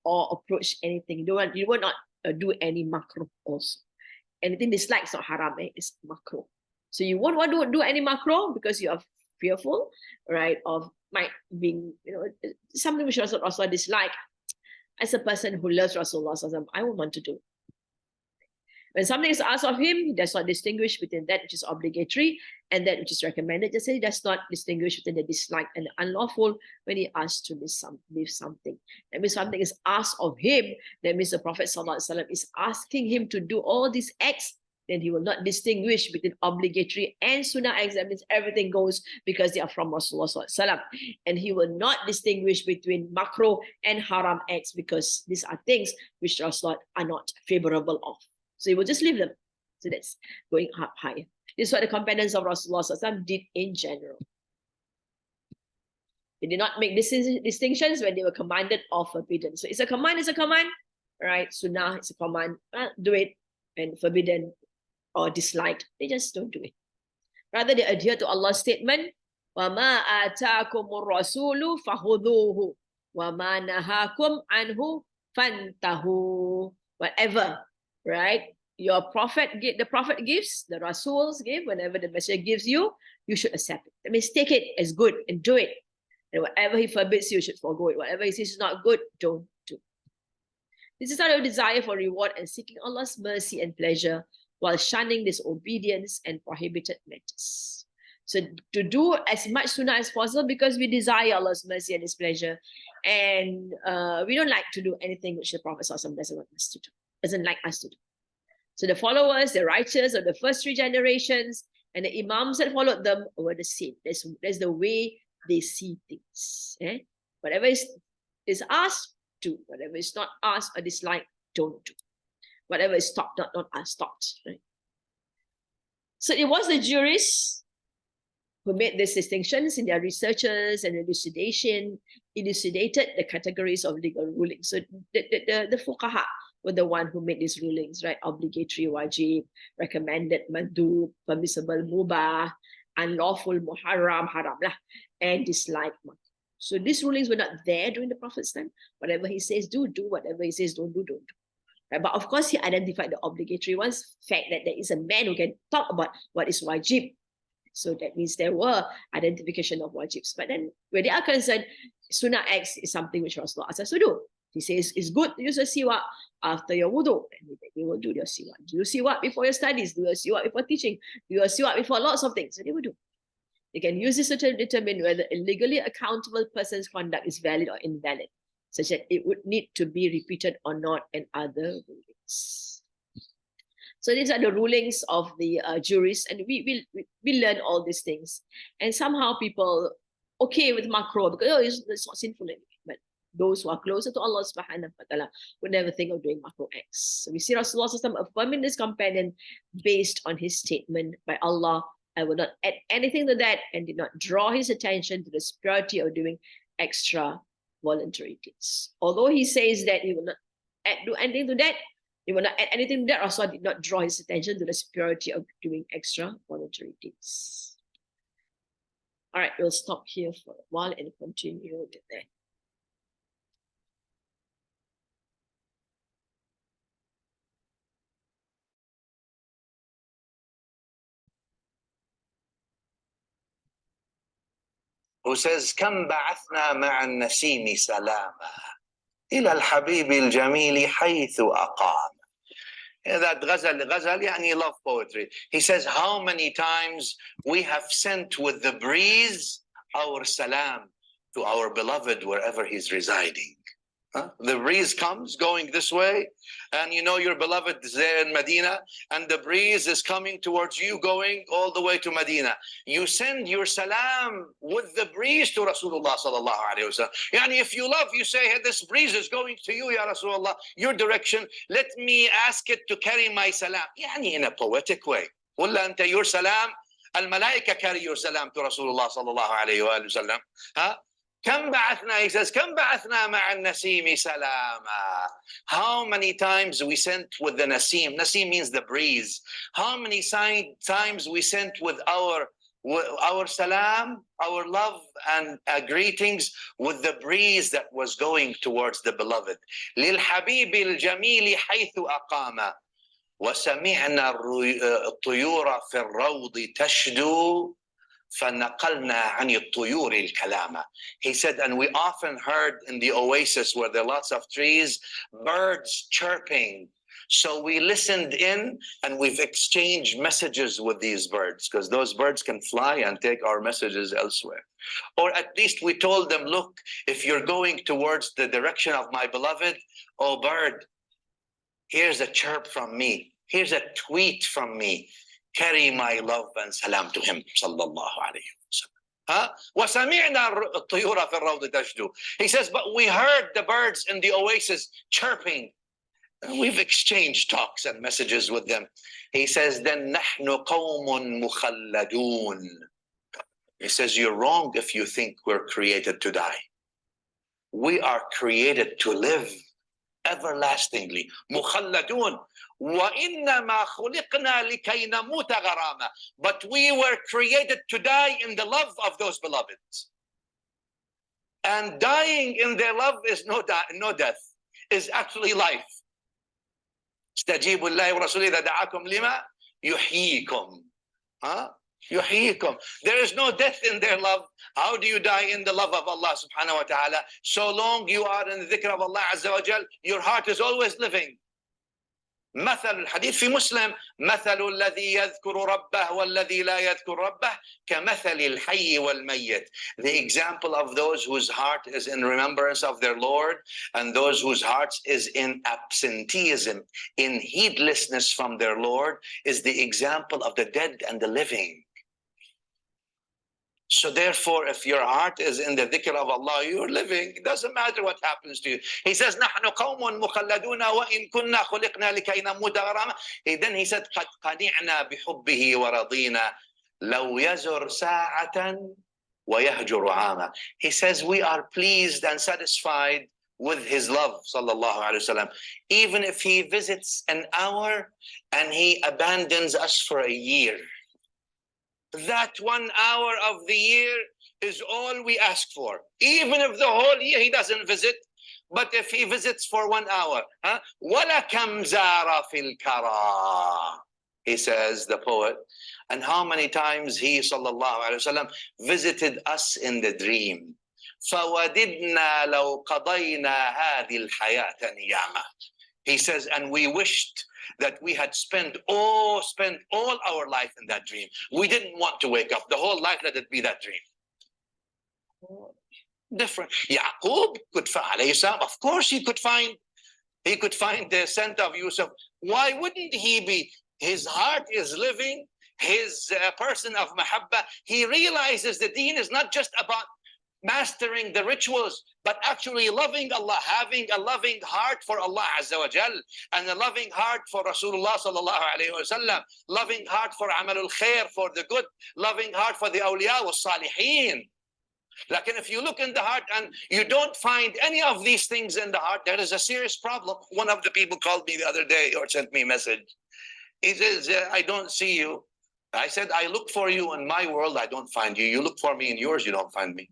or approach anything. You will not do any makruh also. Anything disliked is not haram, it's makruh. So you won't want to do any makruh because you are fearful, right, of might being, something which Rasulullah dislike. As a person who loves Rasulullah, I won't want to do it. When something is asked of him, he does not distinguish between that which is obligatory and that which is recommended. Just say he does not distinguish between the dislike and the unlawful when he asks to leave something. That means something is asked of him. That means the Prophet ﷺ is asking him to do all these acts. Then he will not distinguish between obligatory and sunnah acts. That means everything goes because they are from Rasulullah ﷺ. And he will not distinguish between makruh and haram acts because these are things which Rasulullah are not favorable of. So he will just leave them. So that's going up higher. This is what the companions of Rasulullah ﷺ did in general. They did not make distinctions when they were commanded or forbidden. So it's a command, right? Sunnah is a command, do it, and forbidden or disliked, they just don't do it. Rather, they adhere to Allah's statement, وَمَا آتَاكُمُ الرَّسُولُ فَخُذُوهُ وَمَا نَهَاكُمْ عَنْهُ فَانْتَهُوا. Whatever, right? The prophet gives, the Rasuls give, whenever the Messenger gives you, you should accept it. That means take it as good and do it. And whatever he forbids you should forgo it. Whatever he says is not good, don't do. This is our desire for reward and seeking Allah's mercy and pleasure while shunning disobedience and prohibited matters. So to do as much sunnah as possible because we desire Allah's mercy and his pleasure. And we don't like to do anything which the Prophet doesn't want us to do, doesn't like us to do. So the followers, the righteous of the first 3 generations, and the imams that followed them were the same. That's the way they see things. Whatever is asked, do. Whatever is not asked or disliked, don't do. Whatever is stopped, not stopped. Right? So it was the jurists who made these distinctions in their researches and elucidated the categories of legal rulings. So the fuqaha were the one who made these rulings, right? Obligatory, wajib, recommended, mandub, permissible, mubah, unlawful, muharram, haram, and disliked. So these rulings were not there during the Prophet's time. Whatever he says, do. Whatever he says, don't do. Right? But of course, he identified the obligatory ones. Fact that there is a man who can talk about what is wajib. So that means there were identification of wajibs. But then where they are concerned, sunnah acts is something which Rasulullah asked us to do. He says it's good to use a siwak after your wudu. And they will do your siwak. Do your siwak before your studies. Do your siwak before teaching. Do your siwak before lots of things. So they will do. They can use this to determine whether a legally accountable person's conduct is valid or invalid, such that it would need to be repeated or not, and other rulings. So these are the rulings of the jurists, and we learn all these things. And somehow people okay with makruh because it's not sinful anyway. But those who are closer to Allah subhanahu wa ta'ala would never think of doing makruh acts. So we see Rasulullah affirming this companion based on his statement by Allah, I will not add anything to that, and did not draw his attention to the superiority of doing extra voluntary deeds. Although he says that he will not do anything to that, He will not add anything there. Also did not draw his attention to the superiority of doing extra voluntary deeds. All right, we'll stop here for a while and continue with that. Who says كم بعثنا مع النسيم سلاما إلى الحبيب الجميل حيث أقام. That ghazal يعني love poetry. He says how many times we have sent with the breeze our salam to our beloved wherever he's residing. The breeze comes going this way, and you know your beloved is there in Medina, and the breeze is coming towards you going all the way to Medina. You send your salam with the breeze to Rasulullah sallallahu alayhi wa sallam. Yani if you love, you say, hey, this breeze is going to you, Ya Rasulullah, your direction. Let me ask it to carry my salam. Yani in a poetic way. ولا أنت your salam, الملائكة carry your salam to Rasulullah sallallahu alayhi wa sallam. كم بعثنا, he says, كم بعثنا مع النسيم سلاما. How many times we sent with the Nasim? Nasim means the breeze. How many times we sent with our salam, our love and greetings with the breeze that was going towards the beloved. للحبيب الجميل حيث أقام وسمعنا الطيور في الروض تشدو فنقلنا عن الطيور الكلام. He said, and we often heard in the oasis where there are lots of trees, birds chirping. So we listened in and we've exchanged messages with these birds because those birds can fly and take our messages elsewhere. Or at least we told them, look, if you're going towards the direction of my beloved, oh bird, here's a chirp from me. Here's a tweet from me. Carry my love and salam to him, sallallahu alayhi wa sallam. الطيور في الروض تشدو. He says, but we heard the birds in the oasis chirping. And we've exchanged talks and messages with them. He says, then نحن قوم مخلدون. He says, you're wrong if you think we're created to die. We are created to live everlastingly. مخلدون. وإنما خلقنا لكي نموت غراما. But we were created to die in the love of those beloveds. And dying in their love is no death, is actually life. استجيبوا الله ورسوله إذا دعاكم لما يحييكم. يحييكم. There is no death in their love. How do you die in the love of Allah subhanahu wa ta'ala? So long you are in the dhikr of Allah azza wa jal, your heart is always living. مثل الحديث في مسلم مثل الذي يذكر ربه والذي لا يذكر ربه كمثل الحي والميت. The example of those whose heart is in remembrance of their Lord and those whose hearts is in absenteeism, in heedlessness from their Lord, is the example of the dead and the living. So therefore, if your heart is in the dhikr of Allah, you're living. It doesn't matter what happens to you. He says, نحن قوم مخلدون وإن كنا خلقنا لكي نموت غراما. Then he said, قد قنعنا بحبه ورضينا لو يزر ساعة ويهجر عاما. He says, we are pleased and satisfied with his love, sallallahu alayhi wa sallam. Even if he visits an hour and he abandons us for a year. That 1 hour of the year is all we ask for. Even if the whole year he doesn't visit, but if he visits for 1 hour, وَلَكَمْ زَارَ فِي الْكَرَى. He says, the poet, and how many times he, sallallahu alayhi wa sallam, visited us in the dream. فَوَدِدْنَا لَوْ قَضَيْنَا هَذِي الْحَيَاةَ نِيَامًا. He says, and we wished that we had spent all our life in that dream. We didn't want to wake up. The whole life, let it be that dream. Different. Yaqub could find, of course he could find the scent of Yusuf. Why wouldn't he be? His heart is living, his person of mahabbah. He realizes the deen is not just about mastering the rituals, but actually loving Allah, having a loving heart for Allah Azza wa Jal, and a loving heart for Rasulullah sallallahu alayhi wa sallam, loving heart for amalul khair, for the good, loving heart for the awliya wa salihin. Like, if you look in the heart and you don't find any of these things in the heart, there is a serious problem. One of the people called me the other day or sent me a message. He says, I don't see you. I said, I look for you in my world, I don't find you. You look for me in yours, you don't find me.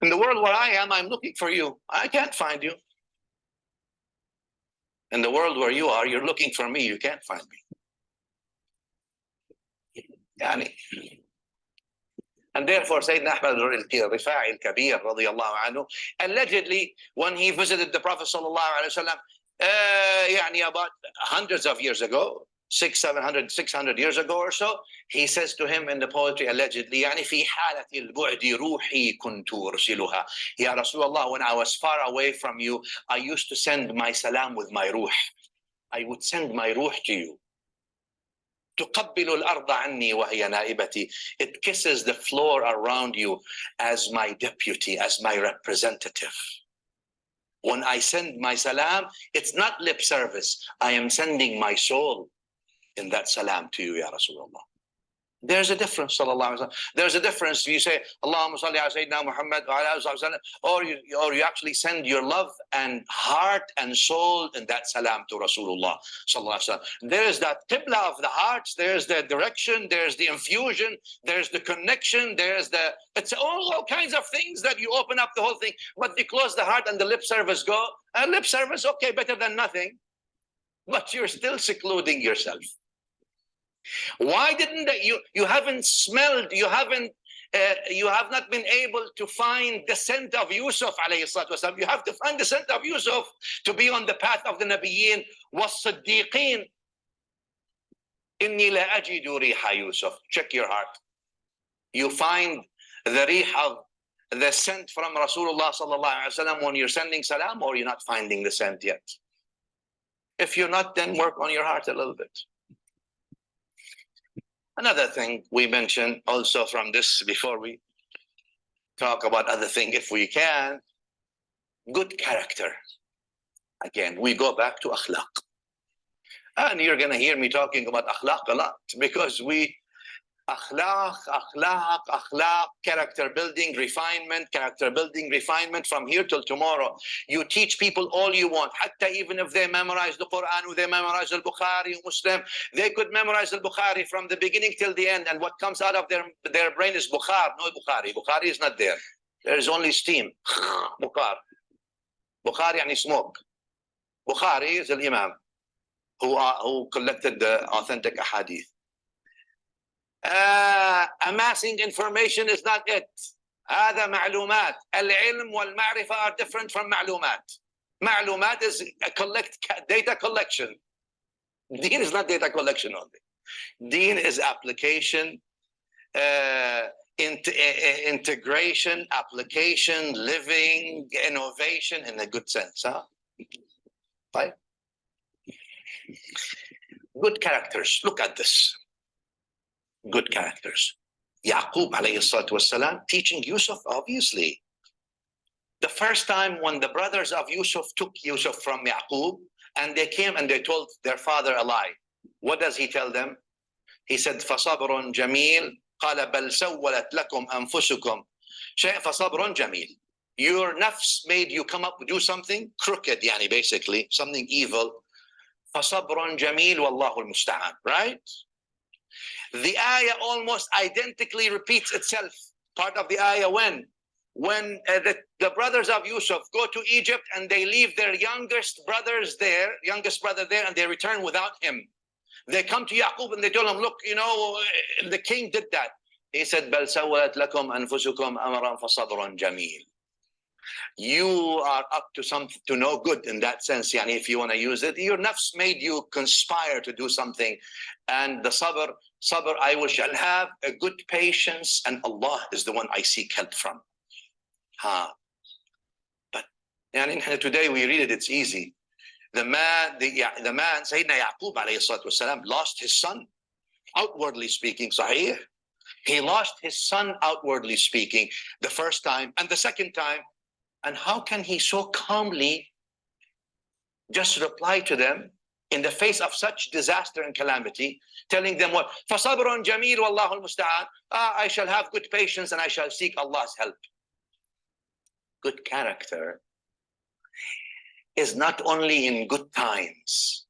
In the world where I am, I'm looking for you. I can't find you. In the world where you are, you're looking for me. You can't find me. Yani. And therefore, Sayyidina Ahmad al-Rifa'i al-Kabir, radiyallahu anhu, allegedly, when he visited the Prophet sallallahu alaihi wasallam, about hundreds of years ago, 600 years ago or so, he says to him in the poetry, allegedly, يعني في حالة البعد روحي كنت أرسلها. Ya Rasulullah, when I was far away from you, I used to send my salam with my ruh. I would send my ruh to you. تقبل الأرض عني وهي نائبتي. It kisses the floor around you as my deputy, as my representative. When I send my salam, it's not lip service. I am sending my soul in that salam to you, Ya Rasulullah. There's a difference, sallallahu alaihi wasallam. There's a difference. You say, Allahumma salli ala Sayyidina Muhammad wa ala alihi, or you actually send your love and heart and soul in that salam to Rasulullah, sallallahu alaihi wasallam. There's that qibla of the hearts, there's the direction, there's the infusion, there's the connection, it's all kinds of things that you open up the whole thing. But you close the heart and the lip service go, lip service, okay, better than nothing. But you're still secluding yourself. Why didn't you haven't smelled, you have not been able to find the scent of Yusuf alayhi salatu wasalam. You have to find the scent of Yusuf to be on the path of the Nabiyyin was-Siddiqeen. Inni la ajidu riha Yusuf. Check your heart. You find the rih of the scent from Rasulullah sallallahu alaihi wasallam when you're sending salam, or you're not finding the scent yet. If you're not, then work on your heart a little bit. Another thing we mentioned also from this, before we talk about other things, if we can, good character. Again, we go back to akhlaq. And you're going to hear me talking about akhlaq a lot, because akhlaq, character building, refinement from here till tomorrow. You teach people all you want, hatta even if they memorize the Quran or they memorize al-Bukhari, Muslim, they could memorize al-Bukhari from the beginning till the end, and what comes out of their brain is Bukhar, no Bukhari. Bukhari is not there. There is only steam. Bukhar. Bukhari yani smoke. Bukhari is al-Imam who collected the authentic ahadith. Amassing information is not it. هذا معلومات. العلم والمعرفة are different from معلومات. معلومات is data collection. Deen is not data collection only. Deen is application, integration, application, living, innovation in a good sense. Huh? Right? Good characters. Look at this. Good characters. Yaqub alayhi salatu wasalam teaching Yusuf, obviously. The first time when the brothers of Yusuf took Yusuf from Yaqub and they came and they told their father a lie, what does he tell them? He said, فَصَبْرٌ جَمِيلٌ قَالَ بَلْ سَوَّلَتْ لَكُمْ أَنفُسُكُمْ فَصَبْرٌ جَمِيلٌ. Your nafs made you come up to do something crooked, yani basically, something evil. فَصَبْرٌ جَمِيلٌ وَاللَّهُ الْمُسْتَعَانُ. Right? The ayah almost identically repeats itself. Part of the ayah when the brothers of Yusuf go to Egypt and they leave their youngest brother there, and they return without him. They come to Yaqub and they tell him, look, the king did that. He said, بَلْ سَوَّلَتْ لَكُمْ أَنفُسُكُمْ أَمْرًا فَصَبْرٌ جَمِيلٌ. You are up to something, to no good in that sense. Yani, if you want to use it, your nafs made you conspire to do something. And the sabr, I shall have a good patience, and Allah is the one I seek help from. But today we read it, it's easy. The man, Sayyidina Yaqub alayhi salatu wasalam, lost his son, outwardly speaking, sahih. He lost his son, outwardly speaking, the first time and the second time. And how can he so calmly just reply to them in the face of such disaster and calamity, telling them what? فَصَبْرٌ جَمِيلٌ وَاللَّهُ الْمُسْتَعَانُ. I shall have good patience and I shall seek Allah's help. Good character is not only in good times.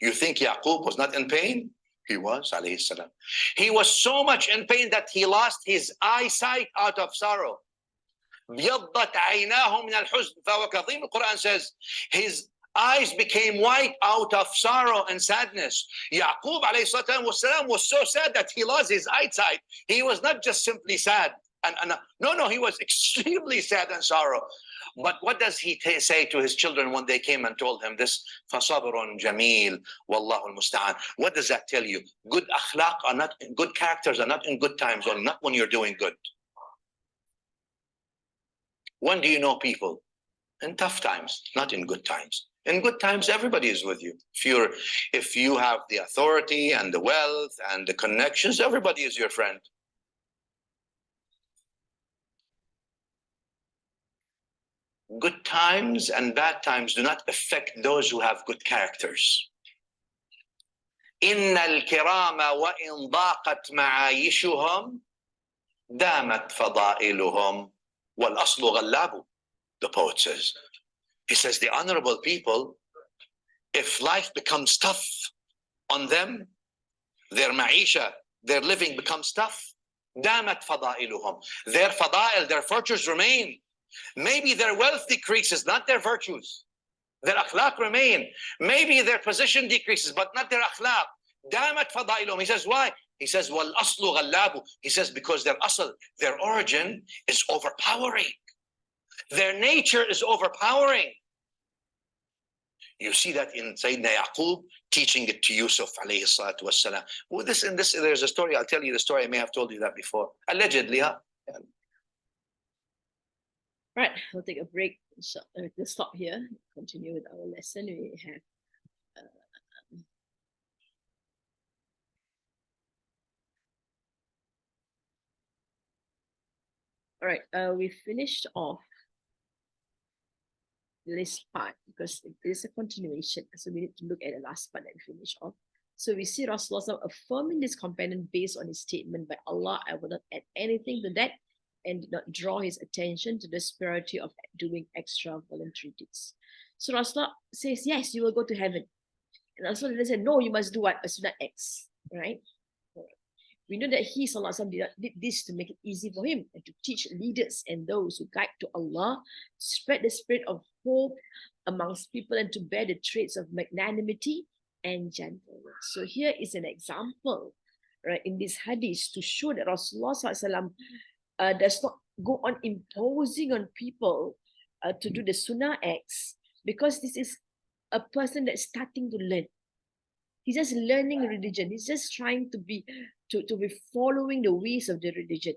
You think Yaqub was not in pain? He was, alayhi salam. He was so much in pain that he lost his eyesight out of sorrow. بيضت عيناه من الحزن فهو كظيم. The Quran says his eyes became white out of sorrow and sadness. Yaqub alayhi salam was so sad that he lost his eyesight. He was not just simply sad. No, he was extremely sad and sorrow. But what does he say to his children when they came and told him this? فَصَبْرٌ جَمِيلٌ وَاللَّهُ الْمُسْتَعَانُ. What does that tell you? Good akhlaq are not, good characters are not in good times, or not when you're doing good. When do you know people? In tough times, not in good times. In good times, everybody is with you. If you have the authority and the wealth and the connections, everybody is your friend. Good times and bad times do not affect those who have good characters. إن الكرام وإن ضاقت معايشهم دامت فضائلهم والأصل غلاب. The poet says. He says the honorable people, if life becomes tough on them, their ma'isha, their living becomes tough, دامت فضائلهم. Their fadail, their virtues remain. Maybe their wealth decreases, not their virtues. Their akhlaq remain. Maybe their position decreases, but not their akhlaq. دامت فضائلهم. He says, why? He says, وَالْأَصْلُ غَلَّابُ. He says, because their asl, their origin is overpowering. Their nature is overpowering. You see that in Sayyidina Yaqub teaching it to Yusuf alayhi salatu wassalam. Well, there's a story, I'll tell you the story, I may have told you that before. Allegedly, huh? Right, we'll take a break. We'll stop here. Continue with our lesson. We have all right, we finished off this part because it is a continuation. So we need to look at the last part that we finished off. So we see Rasulullah affirming this companion based on his statement, by Allah, I will not add anything to that, and did not draw his attention to the disparity of doing extra voluntary deeds. So Rasulullah says, yes, you will go to heaven. And Rasulullah said, no, you must do what? A sunnah X, right? We know that he, Sallallahu Alaihi Wasallam, did this to make it easy for him and to teach leaders and those who guide to Allah, to spread the spirit of hope amongst people and to bear the traits of magnanimity and gentleness. So here is an example, right, in this hadith to show that Rasulullah Sallallahu Alaihi Wasallam does not go on imposing on people to do the Sunnah X, because this is a person that's starting to learn. He's just learning religion. He's just trying to be following the ways of the religion.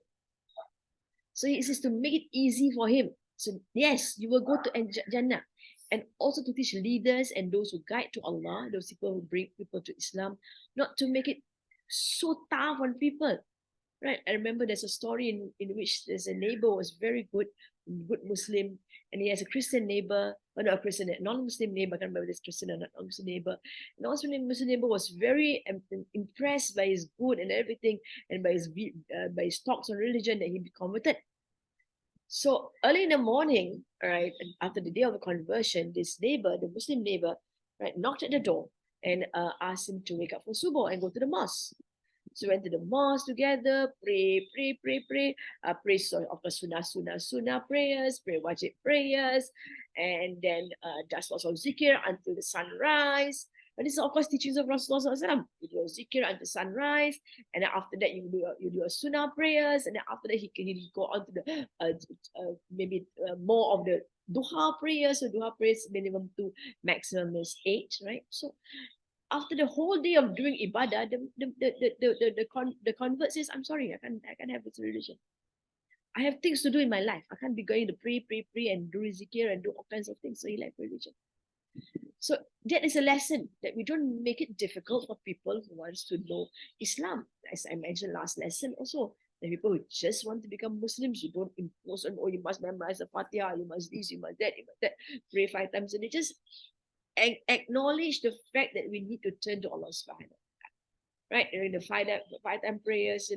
So he says to make it easy for him. So yes, you will go to Jannah. And also to teach leaders and those who guide to Allah, those people who bring people to Islam, not to make it so tough on people. Right? I remember there's a story in which there's a neighbor who was very good Muslim, and he has a Christian neighbor, or not a Christian, a non-Muslim neighbor. I can't remember if it's Christian or not, non-Muslim neighbor. And the non-Muslim neighbor was very impressed by his good and everything, and by his talks on religion, that he be converted. So early in the morning, right, after the day of the conversion, this neighbor, the Muslim neighbor, right, knocked at the door and asked him to wake up for subuh and go to the mosque. So we went to the mosque together, pray, of course, sunnah prayers, pray wajib prayers, and then just lots of zikr until the sunrise. And this is, of course, teachings of Rasulullah. You do a zikr until sunrise, and then after that you do a sunnah prayers, and then after that he go on to the maybe more of the duha prayers. So duha prayers minimum 2, maximum is 8, right? So after the whole day of doing ibadah, the convert says, I'm sorry, I can't have this religion. I have things to do in my life. I can't be going to pray and do zikr and do all kinds of things. So he left religion. So that is a lesson, that we don't make it difficult for people who wants to know Islam. As I mentioned last lesson also, the people who just want to become Muslims, you don't impose on, oh, you must memorize the Fatiha, you must this, you must that, pray 5 times a day. Just acknowledge the fact that we need to turn to Allah subhanahu wa ta'ala. Right? During the five time prayers,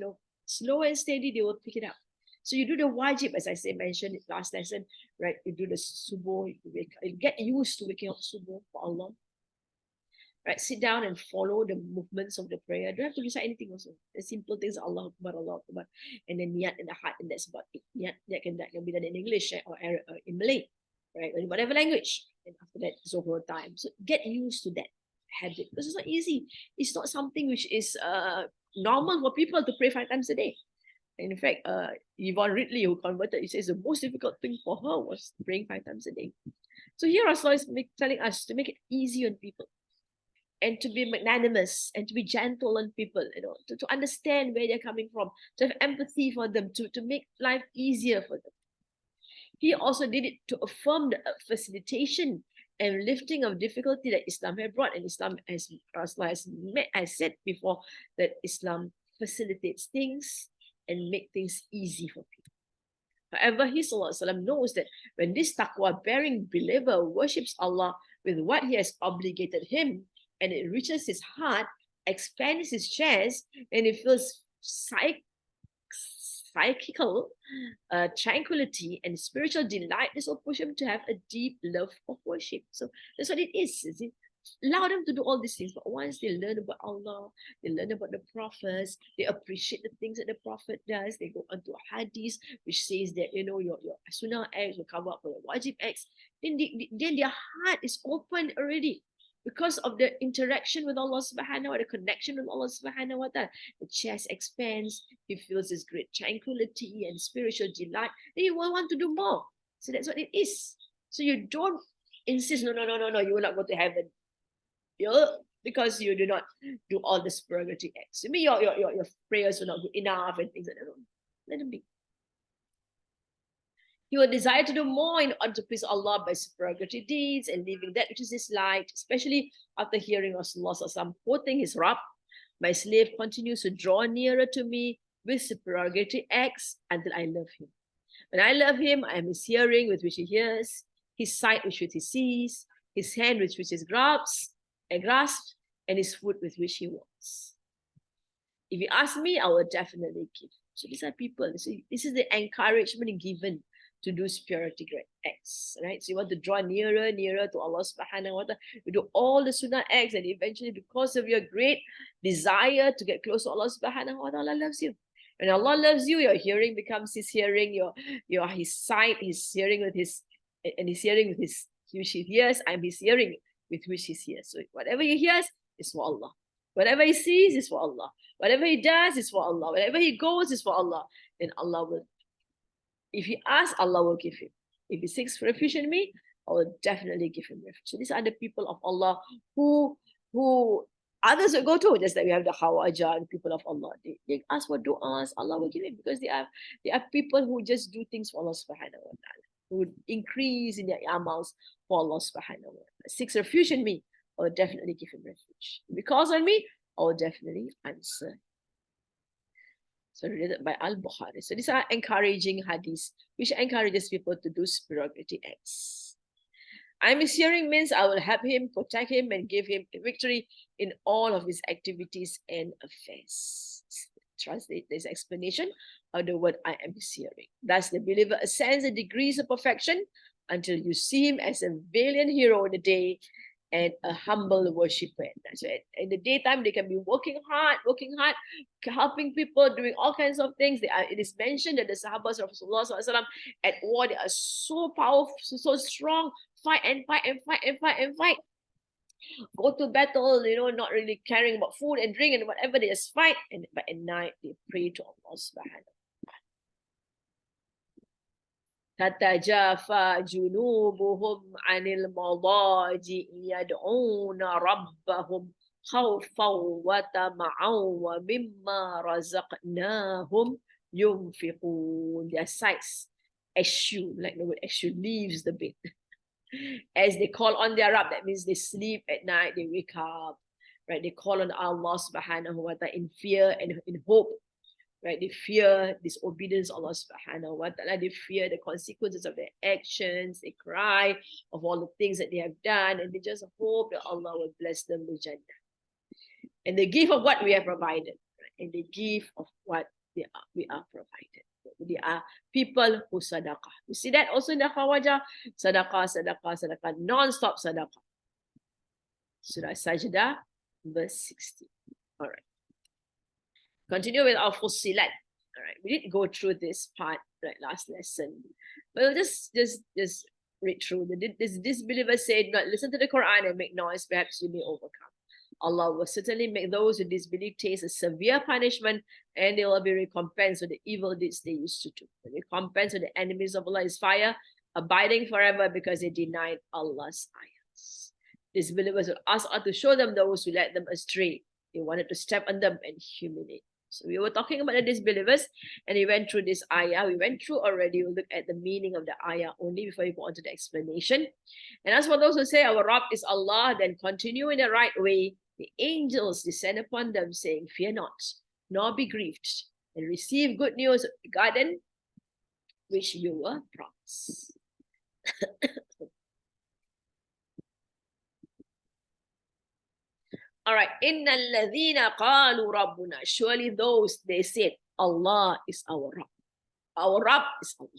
slow and steady, they will pick it up. So you do the wajib, as I mentioned in last lesson, right? You do the subuh, you get used to waking up subuh for Allah. Right? Sit down and follow the movements of the prayer. Don't have to recite anything also. The simple things, Allah Akbar, Allah Akbar. And then niyat in the heart, and that's about it. That can be done in English or in Malay, right? Or in whatever language. And after that, Zohar time. So get used to that habit, because it's not easy. It's not something which is normal for people to pray 5 times a day. In fact, Yvonne Ridley, who converted, he says the most difficult thing for her was praying 5 times a day. So here Rasulullah is telling us to make it easy on people, and to be magnanimous, and to be gentle on people, to understand where they're coming from, to have empathy for them, to make life easier for them. He also did it to affirm the facilitation and lifting of difficulty that Islam had brought. And Islam, as Rasulullah has said before, that Islam facilitates things and make things easy for people. However, he ﷺ knows that when this taqwa-bearing believer worships Allah with what he has obligated him, and it reaches his heart, expands his chest, and it feels psychical tranquility and spiritual delight, this will push him to have a deep love of worship. So that's what it is. Allow them to do all these things, but once they learn about Allah, they learn about the prophets, they appreciate the things that the prophet does, they go onto a hadith which says that your sunnah acts will cover up for your wajib acts, then their heart is open already. Because of the interaction with Allah subhanahu wa ta'ala, the connection with Allah subhanahu wa ta'ala, the chest expands, he feels this great tranquility and spiritual delight, then you will want to do more. So that's what it is. So you don't insist, no, you will not go to heaven. Because you do not do all the supererogatory acts. You mean your prayers are not good enough and things like that. Let them be. He will desire to do more in order to please Allah by supererogatory deeds and leaving that which is disliked, especially after hearing Rasulullah quoting his Rabb, my slave continues to draw nearer to me with supererogatory acts until I love him. When I love him, I am his hearing with which he hears, his sight with which he sees, his hand with which he grasps, and his foot with which he walks. If you ask me, I will definitely give. So these are people. So this is the encouragement given to do spiritual acts, right? So you want to draw nearer to Allah subhanahu wa ta'ala. You do all the sunnah acts, and eventually, because of your great desire to get close to Allah subhanahu wa ta'ala, loves you. When Allah loves you, your hearing becomes his hearing, your his sight, his hearing with his, and his hearing with his, which he hears, I'm his hearing with which he hears. So whatever he hears is for Allah. Whatever he sees is for Allah. Whatever he does is for Allah. Wherever he goes is for Allah. Then Allah will, if he asks, Allah will give him. If he seeks refuge in me, I will definitely give him refuge. So these are the people of Allah who others will go to, just like we have the Khawaja and people of Allah. They ask for du'as, Allah will give it, because they are people who just do things for Allah subhanahu wa ta'ala, who would increase in their amals for Allah subhanahu wa ta'ala. Seeks refuge in me, I will definitely give him refuge. If he calls on me, I will definitely answer. So related by Al-Bukhari. So these are encouraging hadiths, which encourages people to do supererogatory acts. I'm his hearing means I will help him, protect him, and give him victory in all of his activities and affairs. Translate this explanation of the word I am his hearing. Thus, the believer ascends the degrees of perfection until you see him as a valiant hero in the day and a humble worshipper. So in the daytime, they can be working hard, helping people, doing all kinds of things. It is mentioned that the Sahabas of Rasulullah at war, they are so powerful, so strong, fight. Go to battle, not really caring about food and drink and whatever, they just fight. But at night, they pray to Allah subhanahu. تتجافى جنوبهم عن المضاجع يدعون ربهم خوفا وطمعا ومما رزقناهم ينفقون. Their sights eschew, like the word eschew, leaves the bed. As they call on their Rabb, that means they sleep at night, they wake up, right? They call on Allah subhanahu wa ta'ala in fear and in hope. right? They fear disobedience of Allah subhanahu wa ta'ala. They fear the consequences of their actions. They cry of all the things that they have done, and they just hope that Allah will bless them with Jannah. And they give of what we have provided, right? And they give of what we are provided. They are people who sadaqah. You see that also in the Khawajah? Sadaqah, sadaqah, sadaqah, non-stop sadaqah. Surah Sajdah, verse 60. All right. Continue with our Fussilat. All right. We didn't go through this part, right, last lesson. But we'll just read through. This disbeliever said, not listen to the Quran and make noise, perhaps you may overcome. Allah will certainly make those who disbelieve taste a severe punishment, and they will be recompensed for the evil deeds they used to do. The recompense of the enemies of Allah is fire, abiding forever, because they denied Allah's ayahs. Disbelievers will ask Allah to show them those who led them astray. They wanted to step on them and humiliate. So we were talking about the disbelievers, and we went through this ayah. We went through already. We'll look at the meaning of the ayah only before we go on to the explanation. And as for those who say our Rabb is Allah, then continue in the right way. The angels descend upon them, saying, fear not, nor be grieved, and receive good news of the garden which you were promised. All right. Inna alladhina qalu rabbuna. Surely those, they said, Allah is our Rabb. Our Rabb is Allah.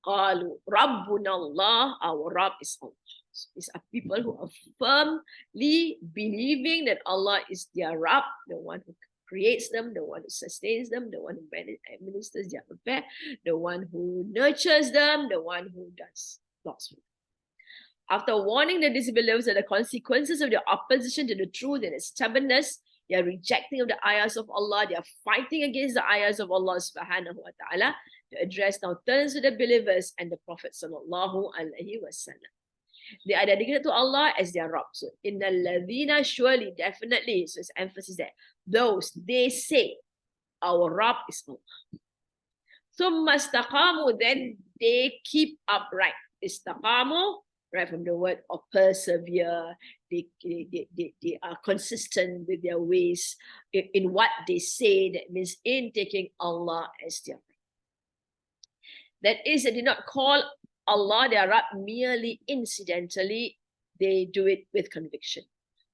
Qalu rabbuna Allah. Our Rabb is Allah. So these are people who are firmly believing that Allah is their Rabb, the one who creates them, the one who sustains them, the one who administers their affair, the one who nurtures them, the one who does lots of them. After warning the disbelievers of the consequences of their opposition to the truth and its stubbornness, their rejecting of the ayahs of Allah, their fighting against the ayahs of Allah subhanahu wa ta'ala, the address now turns to the believers and the Prophet sallallahu alaihi wasallam. They are dedicated to Allah as their Rabb. So, inna alladhina, surely, definitely, so it's emphasis there. Those, they say, our Rabb is Allah. Thumma istaqamu, then they keep upright. Istaqamu, right from the word of persevere. They are consistent with their ways in what they say. That means in taking Allah as their Rabb. That is, they did not call Allah their Rabb merely incidentally. They do it with conviction.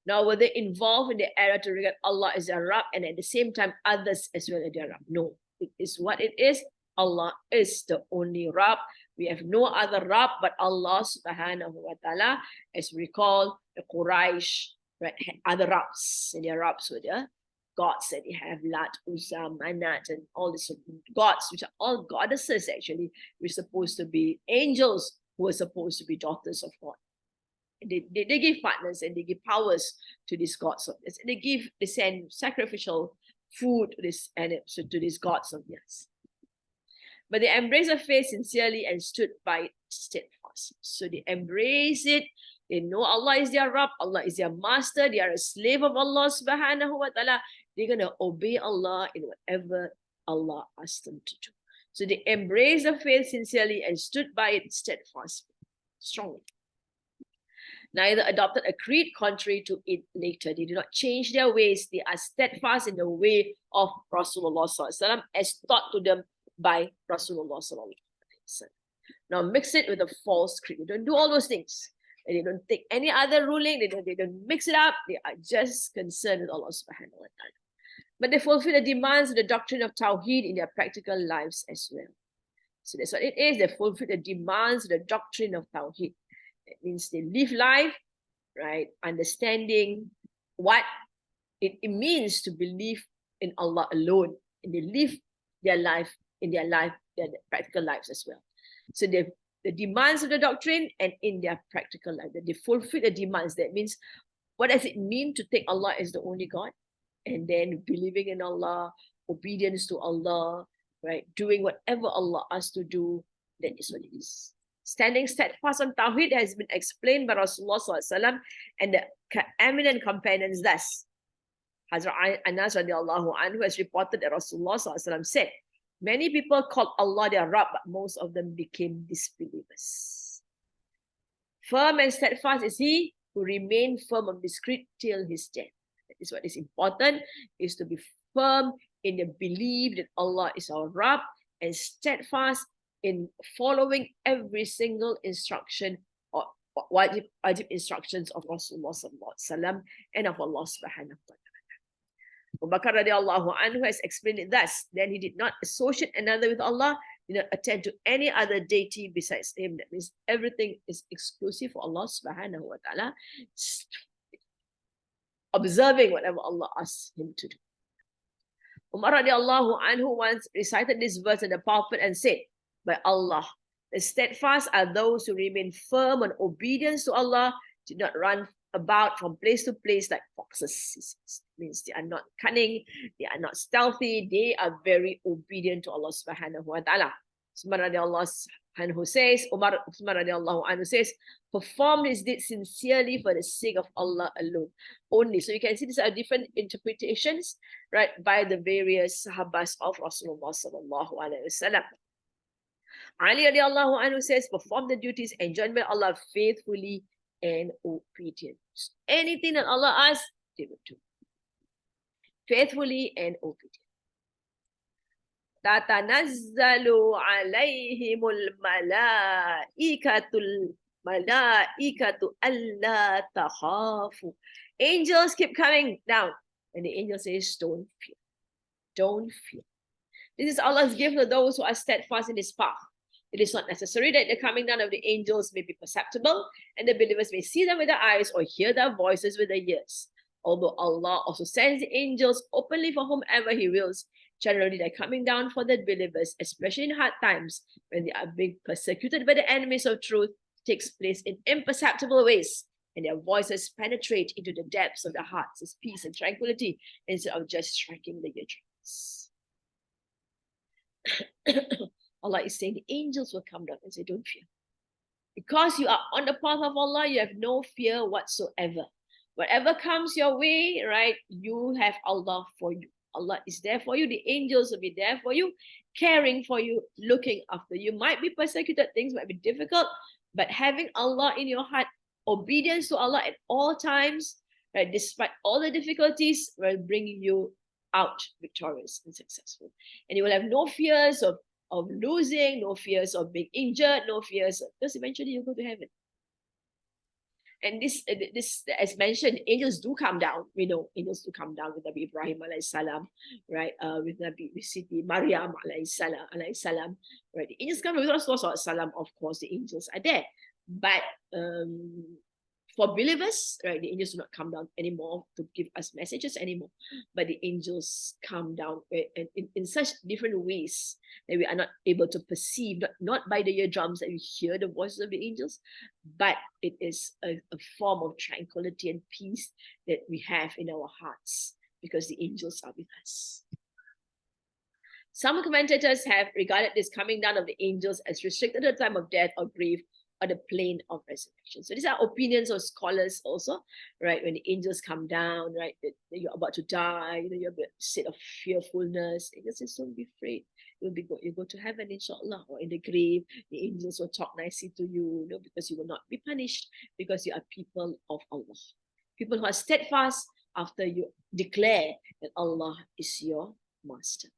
Now, were they involved in the error to regard Allah as their Rabb and at the same time others as well as their Rabb? No, it is what it is. Allah is the only Rabb. We have no other Rabb but Allah subhanahu wa ta'ala. As we recall, the Quraysh, right, had other Rabbs, and their Rabbs were the gods that they have, Lat, Uzza, Manat, and all these gods, which are all goddesses actually. We're supposed to be angels who are supposed to be daughters of God. They give partners and they give powers to these gods of this. And they send sacrificial food to this and to these gods of theirs. But they embrace the faith sincerely and stood by it steadfast. So they embrace it. They know Allah is their Rabb, Allah is their master. They are a slave of Allah subhanahu wa ta'ala. They're going to obey Allah in whatever Allah asked them to do. So they embrace the faith sincerely and stood by it steadfast, strongly. Neither adopted a creed contrary to it later. They do not change their ways. They are steadfast in the way of Rasulullah sallallahu alaihi wasallam as taught to them by Rasulullah sallallahu alaihi wasallam. Now mix it with a false creed. They don't do all those things. And they don't take any other ruling. They don't mix it up. They are just concerned with Allah subhanahu wa ta'ala. But they fulfill the demands of the doctrine of Tawheed in their practical lives as well. So that's what it is. They fulfill the demands of the doctrine of Tawheed. It means they live life, right, understanding what it means to believe in Allah alone. And they live their life, their practical lives as well. So the demands of the doctrine and in their practical life, that they fulfill the demands. That means, what does it mean to take Allah as the only God? And then believing in Allah, obedience to Allah, right? Doing whatever Allah asks to do, that is what it is. Standing steadfast on Tawheed has been explained by Rasulullah SAW and the eminent companions thus. Hazrat Anas radiallahu anhu has reported that Rasulullah SAW said, many people called Allah their Rabb, but most of them became disbelievers. Firm and steadfast is he who remained firm on this creed till his death. That is what is important, is to be firm in the belief that Allah is our Rabb, and steadfast in following every single instruction or wajib instructions of Rasulullah sallallahu alaihi wasallam and of Allah subhanahu wa ta'ala. Abu Bakr radiallahu anhu has explained it thus: then he did not associate another with Allah, did not attend to any other deity besides him. That means everything is exclusive for Allah subhanahu wa ta'ala, observing whatever Allah asks him to do. Umar radiallahu anhu once recited this verse in the pulpit and said, by Allah, the steadfast are those who remain firm on obedience to Allah, do not run about from place to place like foxes. It means they are not cunning, they are not stealthy, they are very obedient to Allah subhanahu wa ta'ala. Umar radiallahu anhu says, perform this deed sincerely for the sake of Allah alone only. So you can see these are different interpretations, right, by the various sahabas of Rasulullah sallallahu alaihi wasallam. Ali radiallahu anhu says, perform the duties enjoined by Allah faithfully and obedient. Anything that Allah asks, they will do. Faithfully and obedient. Tatanazzalu alayhimul malaikatu alla takhafu. Angels keep coming down. And the angel says, don't fear. Don't fear. This is Allah's gift to those who are steadfast in His path. It is not necessary that the coming down of the angels may be perceptible, and the believers may see them with their eyes or hear their voices with their ears. Although Allah also sends the angels openly for whomever He wills, generally they're coming down for the believers, especially in hard times when they are being persecuted by the enemies of truth, takes place in imperceptible ways, and their voices penetrate into the depths of their hearts as peace and tranquility instead of just striking the eardrums. Allah is saying the angels will come down and say, don't fear. Because you are on the path of Allah, you have no fear whatsoever. Whatever comes your way, right, you have Allah for you. Allah is there for you. The angels will be there for you, caring for you, looking after you. Might be persecuted, things might be difficult, but having Allah in your heart, obedience to Allah at all times, right, despite all the difficulties, will bring you out victorious and successful. And you will have no fears of losing, no fears of being injured, no fears, because eventually you go to heaven. And this, as mentioned, angels do come down. We know angels do come down with Nabi Ibrahim alayhi salam, right? With Siti Maryam alayhi salam, right? The angels come with Rasulullah salam. Of course, the angels are there, but for believers, right, the angels do not come down anymore to give us messages anymore, but the angels come down in such different ways that we are not able to perceive, not by the eardrums that we hear the voices of the angels, but it is a form of tranquility and peace that we have in our hearts because the angels are with us. Some commentators have regarded this coming down of the angels as restricted to the time of death or grief, or the plane of resurrection. So these are opinions of scholars also, right? When the angels come down, right, that you're about to die, you're in a state of fearfulness. Angels says, don't be afraid. You go to heaven, inshallah, or in the grave. The angels will talk nicely to you, because you will not be punished, because you are people of Allah. People who are steadfast after you declare that Allah is your master.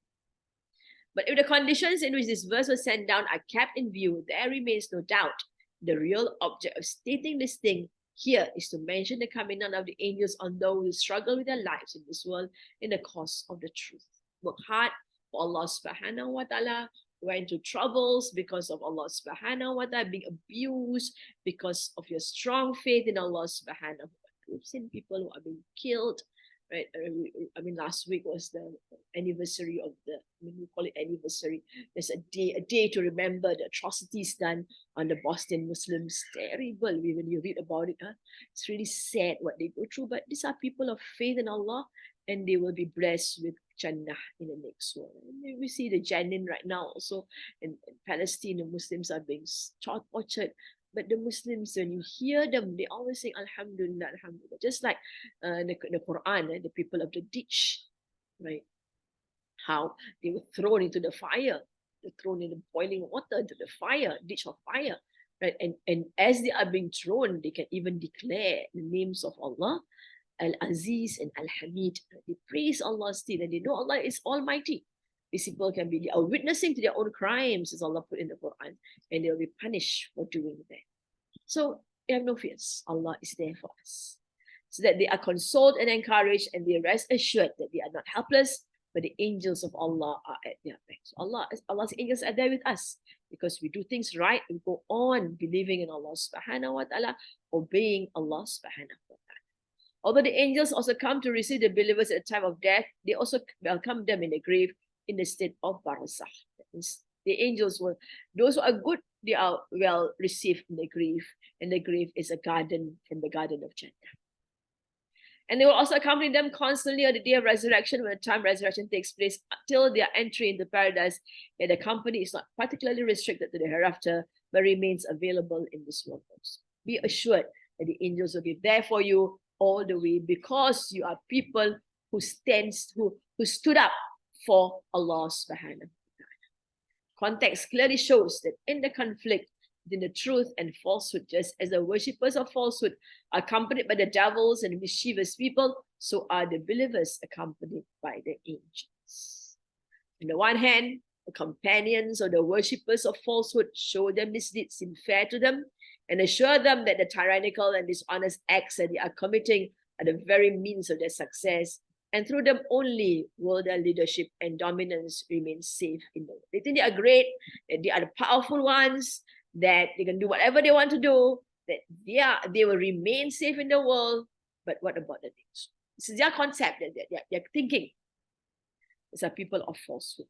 But if the conditions in which this verse was sent down are kept in view, there remains no doubt. The real object of stating this thing here is to mention the coming down of the angels on those who struggle with their lives in this world in the cause of the truth. Work hard for Allah subhanahu wa ta'ala, who are into troubles because of Allah subhanahu wa ta'ala, being abused because of your strong faith in Allah subhanahu wa ta'ala. We've seen people who are being killed, right? I mean, last week was the anniversary of we call it anniversary. There's a day to remember the atrocities done on the Boston Muslims. Terrible. When you read about it, it's really sad what they go through. But these are people of faith in Allah, and they will be blessed with Jannah in the next world. And we see the Janin right now also in Palestine. The Muslims are being tortured. But the Muslims, when you hear them, they always say, Alhamdulillah, Alhamdulillah. Just like the Quran, the people of the ditch, right? How they were thrown into the fire, they're thrown in the boiling water, into the fire, ditch of fire, right? And as they are being thrown, they can even declare the names of Allah, Al-Aziz and Al-Hamid. They praise Allah still, and they know Allah is Almighty. These people they are witnessing to their own crimes, as Allah put in the Quran, and they will be punished for doing that. So they have no fears. Allah is there for us. So that they are consoled and encouraged, and they rest assured that they are not helpless, but the angels of Allah are at their back. So Allah's angels are there with us because we do things right and go on believing in Allah subhanahu wa ta'ala, obeying Allah subhanahu wa ta'ala. Although the angels also come to receive the believers at the time of death, they also welcome them in the grave in the state of barzakh. That means the angels those who are good, they are well received in the grave, and the grave is a garden from the garden of Jannah. And they will also accompany them constantly on the day of resurrection, when the time resurrection takes place, until their entry into paradise. And the company is not particularly restricted to the hereafter, but remains available in this world. Be assured that the angels will be there for you all the way, because you are people who stood up for Allah subhanahu wa ta'ala. Context clearly shows that in the conflict between the truth and falsehood, just as the worshippers of falsehood are accompanied by the devils and mischievous people, so are the believers accompanied by the angels. On the one hand, the companions or the worshippers of falsehood show their misdeeds seem fair to them, and assure them that the tyrannical and dishonest acts that they are committing are the very means of their success, and through them only will their leadership and dominance remain safe in the world. They think they are great, that they are the powerful ones, that they can do whatever they want to do, that they will remain safe in the world. But what about the things? This is their concept, that they're thinking. These are people of falsehood.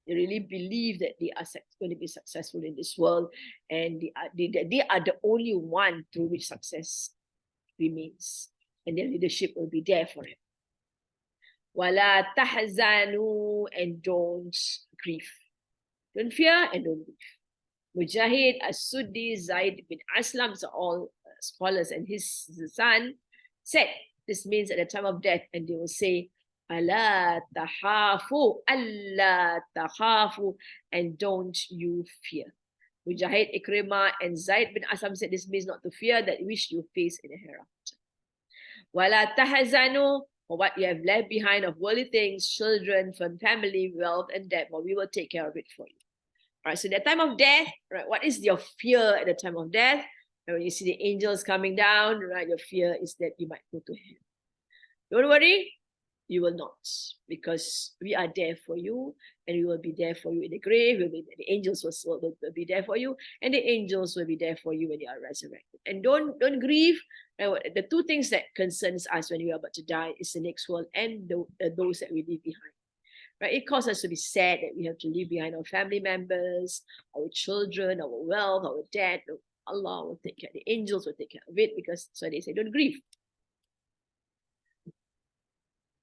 They really believe that they are going to be successful in this world, and they are the only one through which success remains, and their leadership will be there for them. Wala tahzanu, and don't grieve. Don't fear and don't grieve. Mujahid, As-Suddi, Zaid bin Aslam, so all scholars, and his son said this means at the time of death, and they will say, Allah tahafu, Allah tahafu, and don't you fear. Mujahid, Ikrimah, and Zaid bin Aslam said this means not to fear that which you face in the hereafter. Wala tahzanu, or what you have left behind of worldly things, children, family, wealth, and debt, but we will take care of it for you. All right, so at the time of death, right, what is your fear at the time of death? And when you see the angels coming down, right, your fear is that you might go to hell. Don't worry, you will not, because we are there for you, and we will be there for you in the grave. The angels will be there for you, and the angels will be there for you when you are resurrected. And don't grieve. The two things that concerns us when we are about to die is the next world and those that we leave behind. Right? It causes us to be sad that we have to leave behind our family members, our children, our wealth, our debt. Allah will take care. The angels will take care of it, because so they say, don't grieve.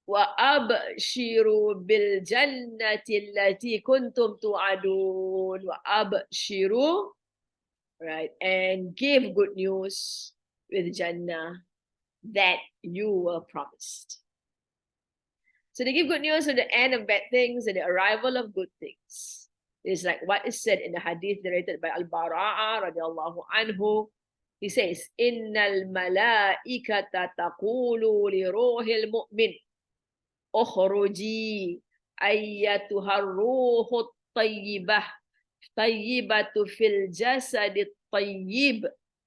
وَأَبْشِرُوا بِالْجَنَّةِ الَّتِي كُنْتُمْ تُوعَدُونَ وَأَبْشِرُوا, right, and give good news with Jannah that you were promised. So they give good news at the end of bad things and the arrival of good things. It's like what is said in the hadith narrated by Al-Bara'a radiallahu anhu. He says, Innal malaikata taqulu li ruhil mu'min, ukhruji ayyatuha ruhu tayyibah, tayyibatu fil jasadi tayyib,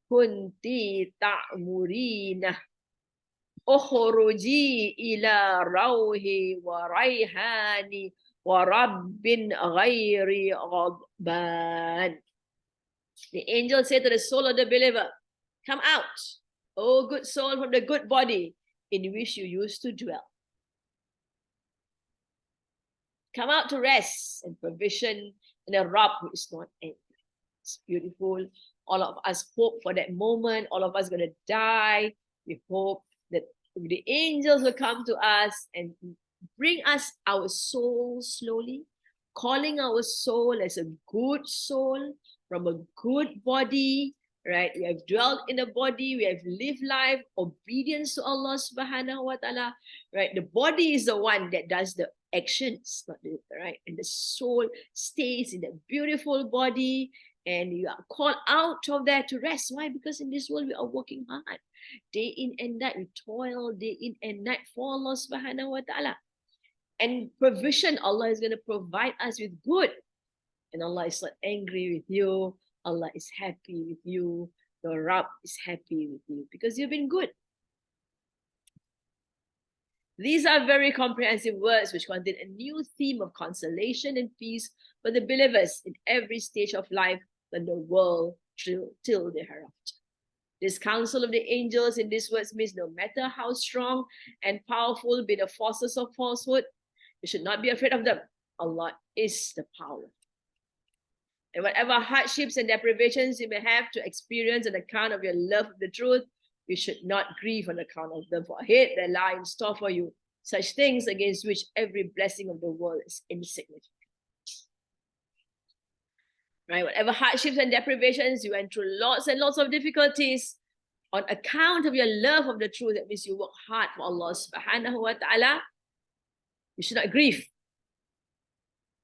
kunti ta'murinah. Ukhruji ila rawhi wa rayhani wa rabbin ghayri ghadban. The angel said to the soul of the believer, come out, O good soul, from the good body in which you used to dwell. Come out to rest and provision in a Rabb who is not angry. It's beautiful. All of us hope for that moment. All of us are going to die. We hope that the angels will come to us and bring us our soul slowly, calling our soul as a good soul from a good body, right? We have dwelt in a body, we have lived life, obedience to Allah subhanahu wa ta'ala, right? The body is the one that does the actions, not the, right? And the soul stays in that beautiful body, and you are called out of there to rest. Why? Because in this world we are working hard, day in and night. We toil day in and night for Allah subhanahu wa ta'ala. And provision, Allah is going to provide us with good. And Allah is not angry with you. Allah is happy with you. The Rabb is happy with you because you've been good. These are very comprehensive words which contain a new theme of consolation and peace for the believers in every stage of life in the world till the hereafter. This counsel of the angels in these words means no matter how strong and powerful be the forces of falsehood, you should not be afraid of them. Allah is the power. And whatever hardships and deprivations you may have to experience on account of your love of the truth, you should not grieve on account of them, for ahead there lie in store for you such things against which every blessing of the world is insignificant. Right? Whatever hardships and deprivations, you went through lots and lots of difficulties on account of your love of the truth. That means you work hard for Allah subhanahu wa ta'ala. You should not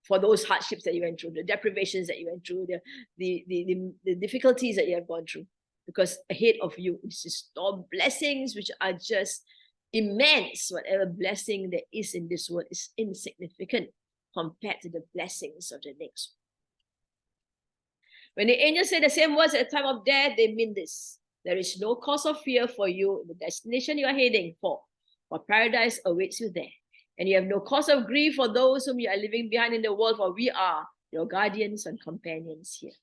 for those hardships that you went through, the deprivations that you went through, the difficulties that you have gone through. Because ahead of you is store blessings which are just immense. Whatever blessing there is in this world is insignificant compared to the blessings of the next one. When the angels say the same words at the time of death, they mean this. There is no cause of fear for you in the destination you are heading for paradise awaits you there. And you have no cause of grief for those whom you are leaving behind in the world, for we are your guardians and companions here.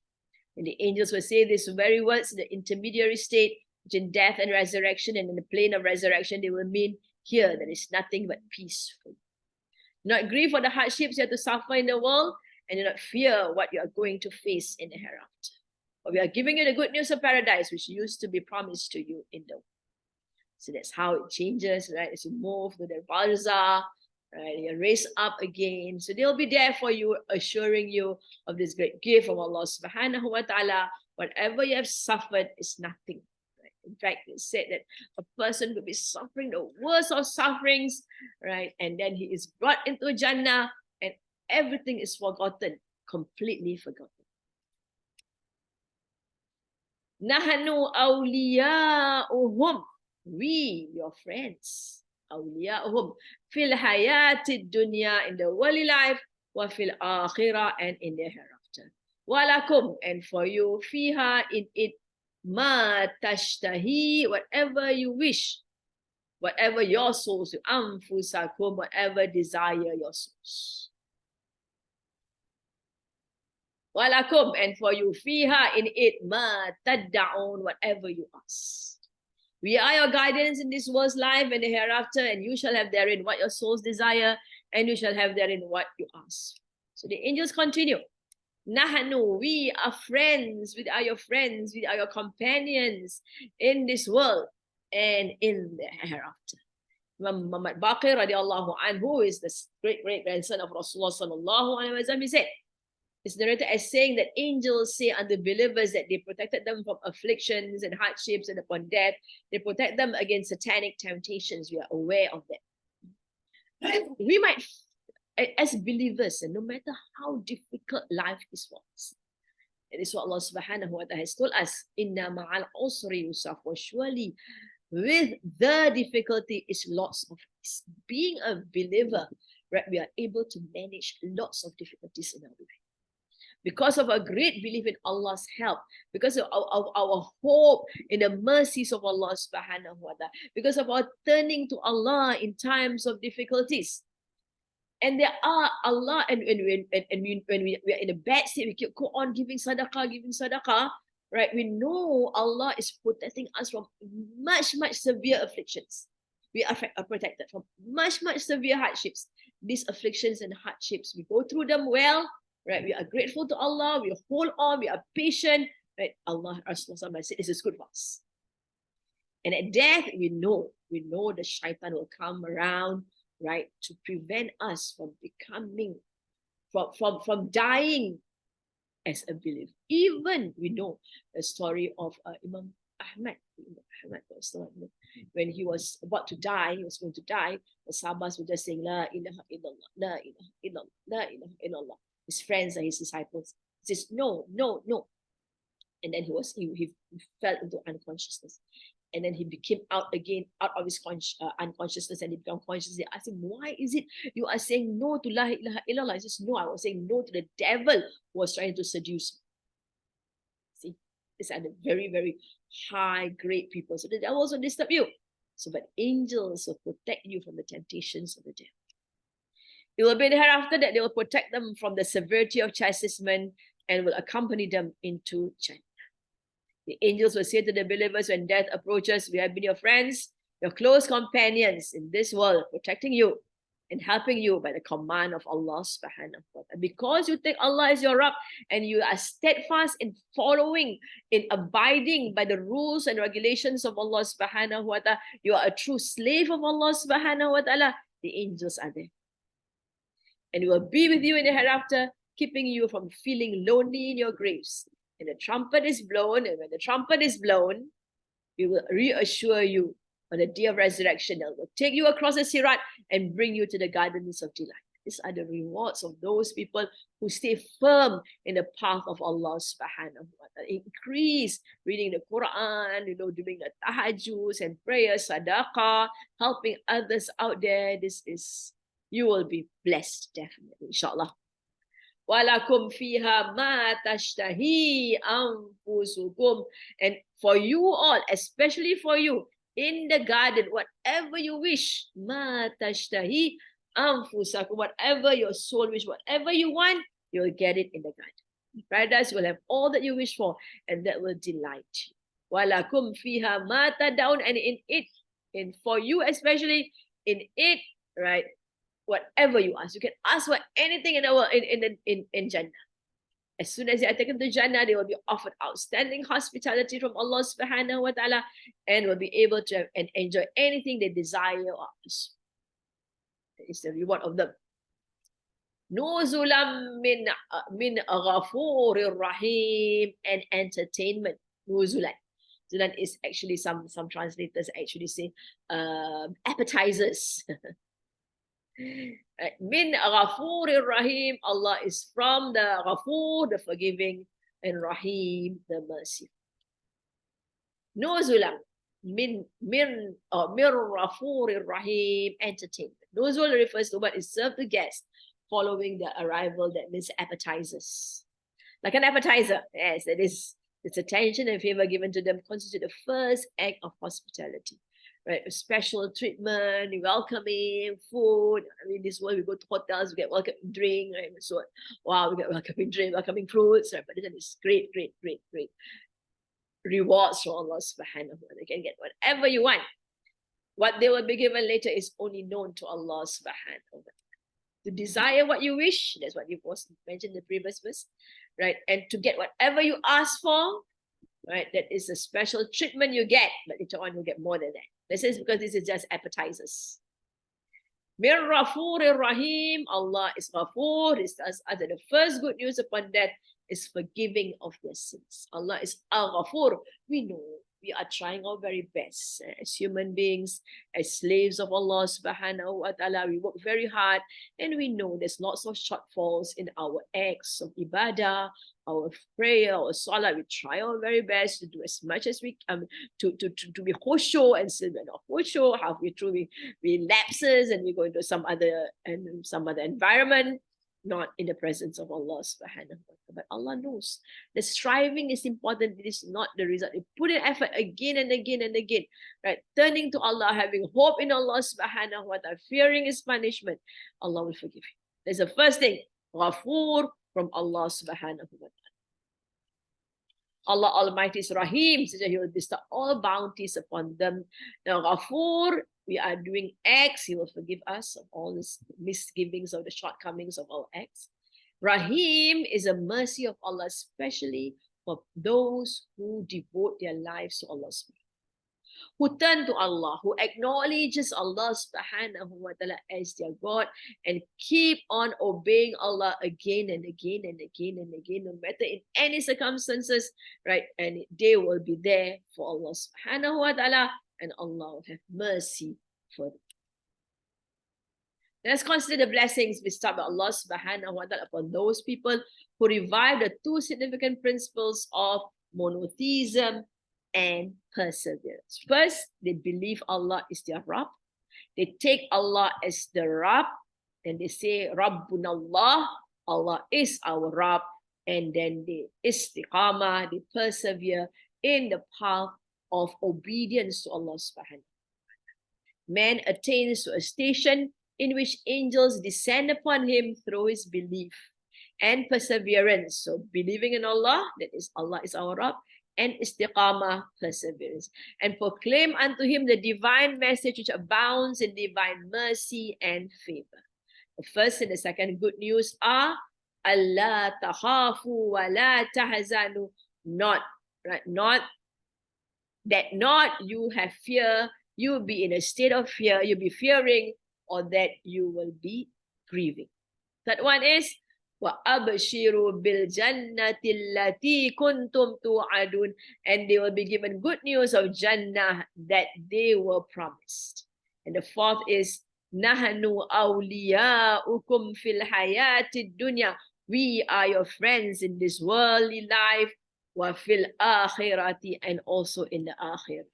And the angels will say these very words in the intermediary state between death and resurrection, and in the plane of resurrection, they will mean here there is nothing but peace for you. Do not grieve for the hardships you have to suffer in the world, and do not fear what you are going to face in the hereafter. For we are giving you the good news of paradise, which used to be promised to you in the world. So that's how it changes, right? As you move to the barzakh, right? You're raised up again. So they'll be there for you, assuring you of this great gift from Allah subhanahu wa ta'ala. Whatever you have suffered is nothing. Right? In fact, it said that a person could be suffering the worst of sufferings, right? And then he is brought into Jannah and everything is forgotten, completely forgotten. Nahnu awliya'uhum. We, your friends. Awliya'uhum fil hayatid dunya, in the worldly life, wa fil akhirah, and in the hereafter. Walakum, and for you, fiha, in it, ma tashtahi, whatever you wish, whatever your souls, anfusakum, whatever desire your souls. Walakum, and for you, fiha, in it, ma tadda'un, whatever you ask. We are your guidance in this world's life and the hereafter, and you shall have therein what your souls desire, and you shall have therein what you ask. So the angels continue. Nahnu, we are friends, we are your friends, we are your companions in this world and in the hereafter. Imam Muhammad Baqir radiallahu anhu, is the great grandson of Rasulullah sallallahu alaihi wasallam, he said, it's narrated as saying that angels say unto believers that they protected them from afflictions and hardships, and upon death, they protect them against satanic temptations. We are aware of that. We might, as believers, and no matter how difficult life is for us, it is what Allah subhanahu wa ta'ala has told us, Inna ma'al usri yusra, for surely with the difficulty is lots of peace. Being a believer, right, we are able to manage lots of difficulties in our life. Because of our great belief in Allah's help, because of our hope in the mercies of Allah subhanahu wa ta'ala, because of our turning to Allah in times of difficulties. And there are Allah, and when we are in a bad state, we keep go on giving sadaqah, right? We know Allah is protecting us from much severe afflictions. We are protected from much severe hardships. These afflictions and hardships, we go through them well. Right, we are grateful to Allah, we hold on, we are patient, right? Allah, Rasulullah said, this is good for us. And at death, we know the shaitan will come around, right, to prevent us from becoming, from dying as a believer. Even we know the story of Imam Ahmad. When he was about to die, he was going to die, the Sahabas were just saying, La ilaha illallah, La ilaha illallah, La ilaha illallah. His friends and his disciples. He says, no. And then he fell into unconsciousness. And then he became out of his unconsciousness, and he became conscious. They asked him, why is it you are saying no to la ilaha illallah? He says, no, I was saying no to the devil who was trying to seduce me. See, these are the very, very high grade people. So the devil also disturb you. So, but angels will protect you from the temptations of the devil. It will be thereafter that they will protect them from the severity of chastisement and will accompany them into Jannah. The angels will say to the believers when death approaches, we have been your friends, your close companions in this world, protecting you and helping you by the command of Allah subhanahu wa ta'ala. Because you take Allah as your Rabb and you are steadfast in following, in abiding by the rules and regulations of Allah subhanahu wa ta'ala, you are a true slave of Allah subhanahu wa ta'ala, the angels are there. And will be with you in the hereafter, keeping you from feeling lonely in your graves. And the trumpet is blown, and when the trumpet is blown, we will reassure you on the day of resurrection. It will take you across the Sirat and bring you to the gardens of delight. These are the rewards of those people who stay firm in the path of Allah subhanahu wa ta'ala. Increase reading the Quran, doing the tahajjuds and prayers, sadaqah, helping others out there. You will be blessed, definitely, inshallah. وَلَكُمْ فِيهَا مَا تَشْتَهِي أَنفُسُكُمْ. And for you all, especially for you, in the garden, whatever you wish, مَا تَشْتَهِي أَنفُسَكُمْ, whatever your soul wish, whatever you want, you'll get it in the garden. In paradise, you will have all that you wish for, and that will delight you. وَلَكُمْ فِيهَا مَا تَدَعُونَ. And in it, and for you especially, in it, right, whatever you ask, you can ask for anything in the world, in Jannah. As soon as they are taken to Jannah, they will be offered outstanding hospitality from Allah subhanahu wa ta'ala, and will be able to have and enjoy anything they desire or ask. That is the reward of them. Nuzulam min ghafurir rahim, and entertainment. Nuzulan. Nuzulan is actually, some translators actually say appetizers. Min Ghafurir Rahim, Allah is from the Ghafur, the forgiving, and Rahim, the merciful. Nuzulam min Ghafurir Rahim, entertainment. Nuzul refers to what is served to guests following the arrival, that means appetizers. Like an appetizer, yes, that is, its attention and favor given to them constitute the first act of hospitality. Right, a special treatment, welcoming food. I mean, this world we go to hotels, we get welcoming drink, right? So, wow, we get welcoming drink, welcoming fruits, right? But then it's great rewards from Allah subhanahu wa ta'ala. You can get whatever you want. What they will be given later is only known to Allah subhanahu wa ta'ala. To desire what you wish, that's what you've also mentioned in the previous verse, right? And to get whatever you ask for, right? That is a special treatment you get, but later on you'll get more than that. This is because this is just appetizers. Mir Ghafurir Rahim, Allah is Ghafur. This tells us that the first good news upon death is forgiving of their sins. Allah is Al-Ghafur. We know we are trying our very best as human beings, as slaves of Allah subhanahu wa ta'ala. We work very hard, and we know there's lots of shortfalls in our acts of ibadah, our prayer, our salah. We try our very best to do as much as we can to be khushu, and still we're not khushu. Halfway through we lapses and we go into some other environment, not in the presence of Allah subhanahu wa ta'ala. But Allah knows the striving is important. It is not the result. You put in effort again and again and again, right? Turning to Allah, having hope in Allah subhanahu wa ta'ala, fearing His punishment, Allah will forgive you. That's the first thing. Ghafur from Allah subhanahu wa ta'ala. Allah Almighty is Rahim, so He will bestow all bounties upon them. Now Ghafur, we are doing acts, He will forgive us of all the misgivings or the shortcomings of our acts. Rahim is a mercy of Allah, especially for those who devote their lives to Allah, who turn to Allah, who acknowledges Allah subhanahu wa ta'ala as their God, and keep on obeying Allah again and again and again and again, no matter in any circumstances, right? And they will be there for Allah subhanahu wa ta'ala, and Allah will have mercy for them. Let's consider the blessings bestowed by Allah subhanahu wa ta'ala upon those people who revive the two significant principles of monotheism, and perseverance. First, they believe Allah is their Rabb. They take Allah as the Rabb, and they say, Rabbuna Allah, Allah is our Rabb. And then they istiqamah, they persevere in the path of obedience to Allah subhanahu wa ta'ala. Man attains to a station in which angels descend upon him through his belief and perseverance. So believing in Allah, that is Allah is our Rabb, and istiqamah, perseverance, and proclaim unto him the divine message which abounds in divine mercy and favor. The first and the second good news are Allah takhafu wa la tahzanu, not you have fear, you will be in a state of fear, you'll be fearing, or that you will be grieving. Third one is وَأَبْشِرُوا بِالْجَنَّةِ الَّتِي كُنْتُمْ تُوعَدُونَ, and they will be given good news of Jannah that they were promised. And the fourth is نَحْنُ أَوْلِيَاؤُكُمْ فِي الْحَيَاةِ الدُّنْيَا, we are your friends in this worldly life, وَفِي الْآخِرَةِ, and also in the akhirah.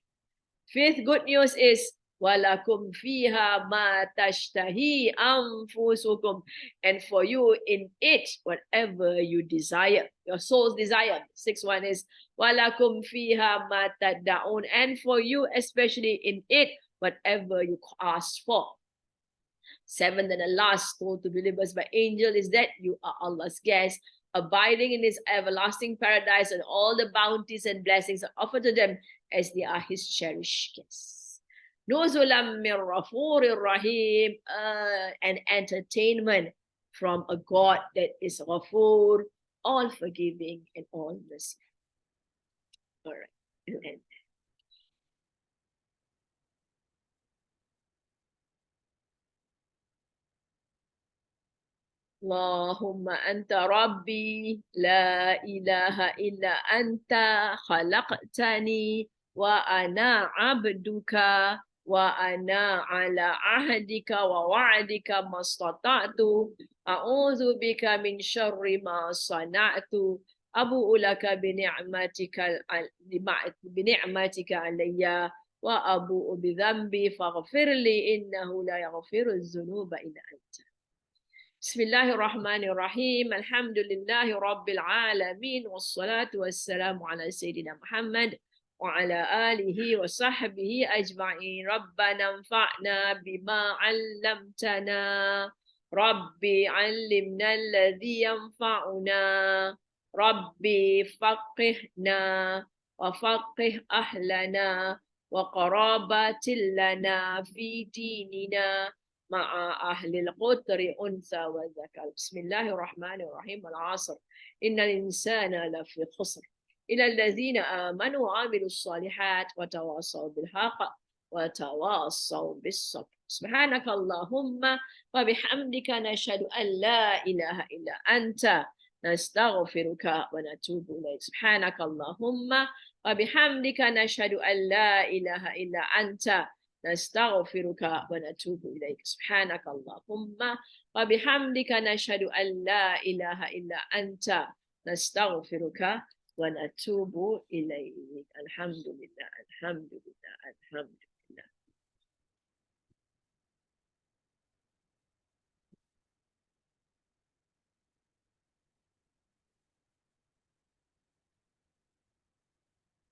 Fifth good news is وَلَكُمْ فِيهَا مَا تَشْتَهِي أَنفُسُكُمْ, and for you in it whatever you desire, your soul's desire. Sixth one is وَلَكُمْ فِيهَا مَا تَدَّعُونَ, and for you especially in it whatever you ask for. Seventh and the last told to believers by angel is that you are Allah's guest, abiding in his everlasting paradise, and all the bounties and blessings are offered to them as they are his cherished guests. Nuzulam min Ghafurir Rahim, an entertainment from a God that is Ghafur, all forgiving and all merciful. All right, we'll end. اللهم أنت ربي لا إله إلا أنت خلقتني وأنا عبدك وأنا على عهدك ووعدك ما استطعت أعوذ بك من شر ما صنعت أبوء لك بنعمتك علي وأبوء بذنبي فاغفر لي إنه لا يغفر الذنوب إلا أنت. Bismillahirrahmanirrahim. Alhamdulillahi Rabbil Alamin. Wassalatu wassalamu ala Sayyidina Muhammad wa ala alihi wa sahbihi ajma'in. Rabbana anfa'na bima 'allamtana. Rabbi 'allimna alladhi yanfa'una. Rabbi faqihna wa faqih ahlana wa qarabatil lana fi dinina مع أهل القدر أنثى وذكر. بسم الله الرحمن الرحيم. العصر إن الإنسان لفي خسر إلى الذين آمنوا وعملوا الصالحات وتواصوا بالحق وتواصوا بالصبر. سبحانك اللهم وبحمدك نشهد أن لا إله إلا أنت نستغفرك ونتوب إليك. سبحانك اللهم وبحمدك نشهد أن لا إله إلا أنت نستغفرك ونتوب إليك. سبحانك اللهم وبحمدك نشهد أن لا إله إلا أنت نستغفرك ونتوب إليك. الحمد لله الحمد لله الحمد لله.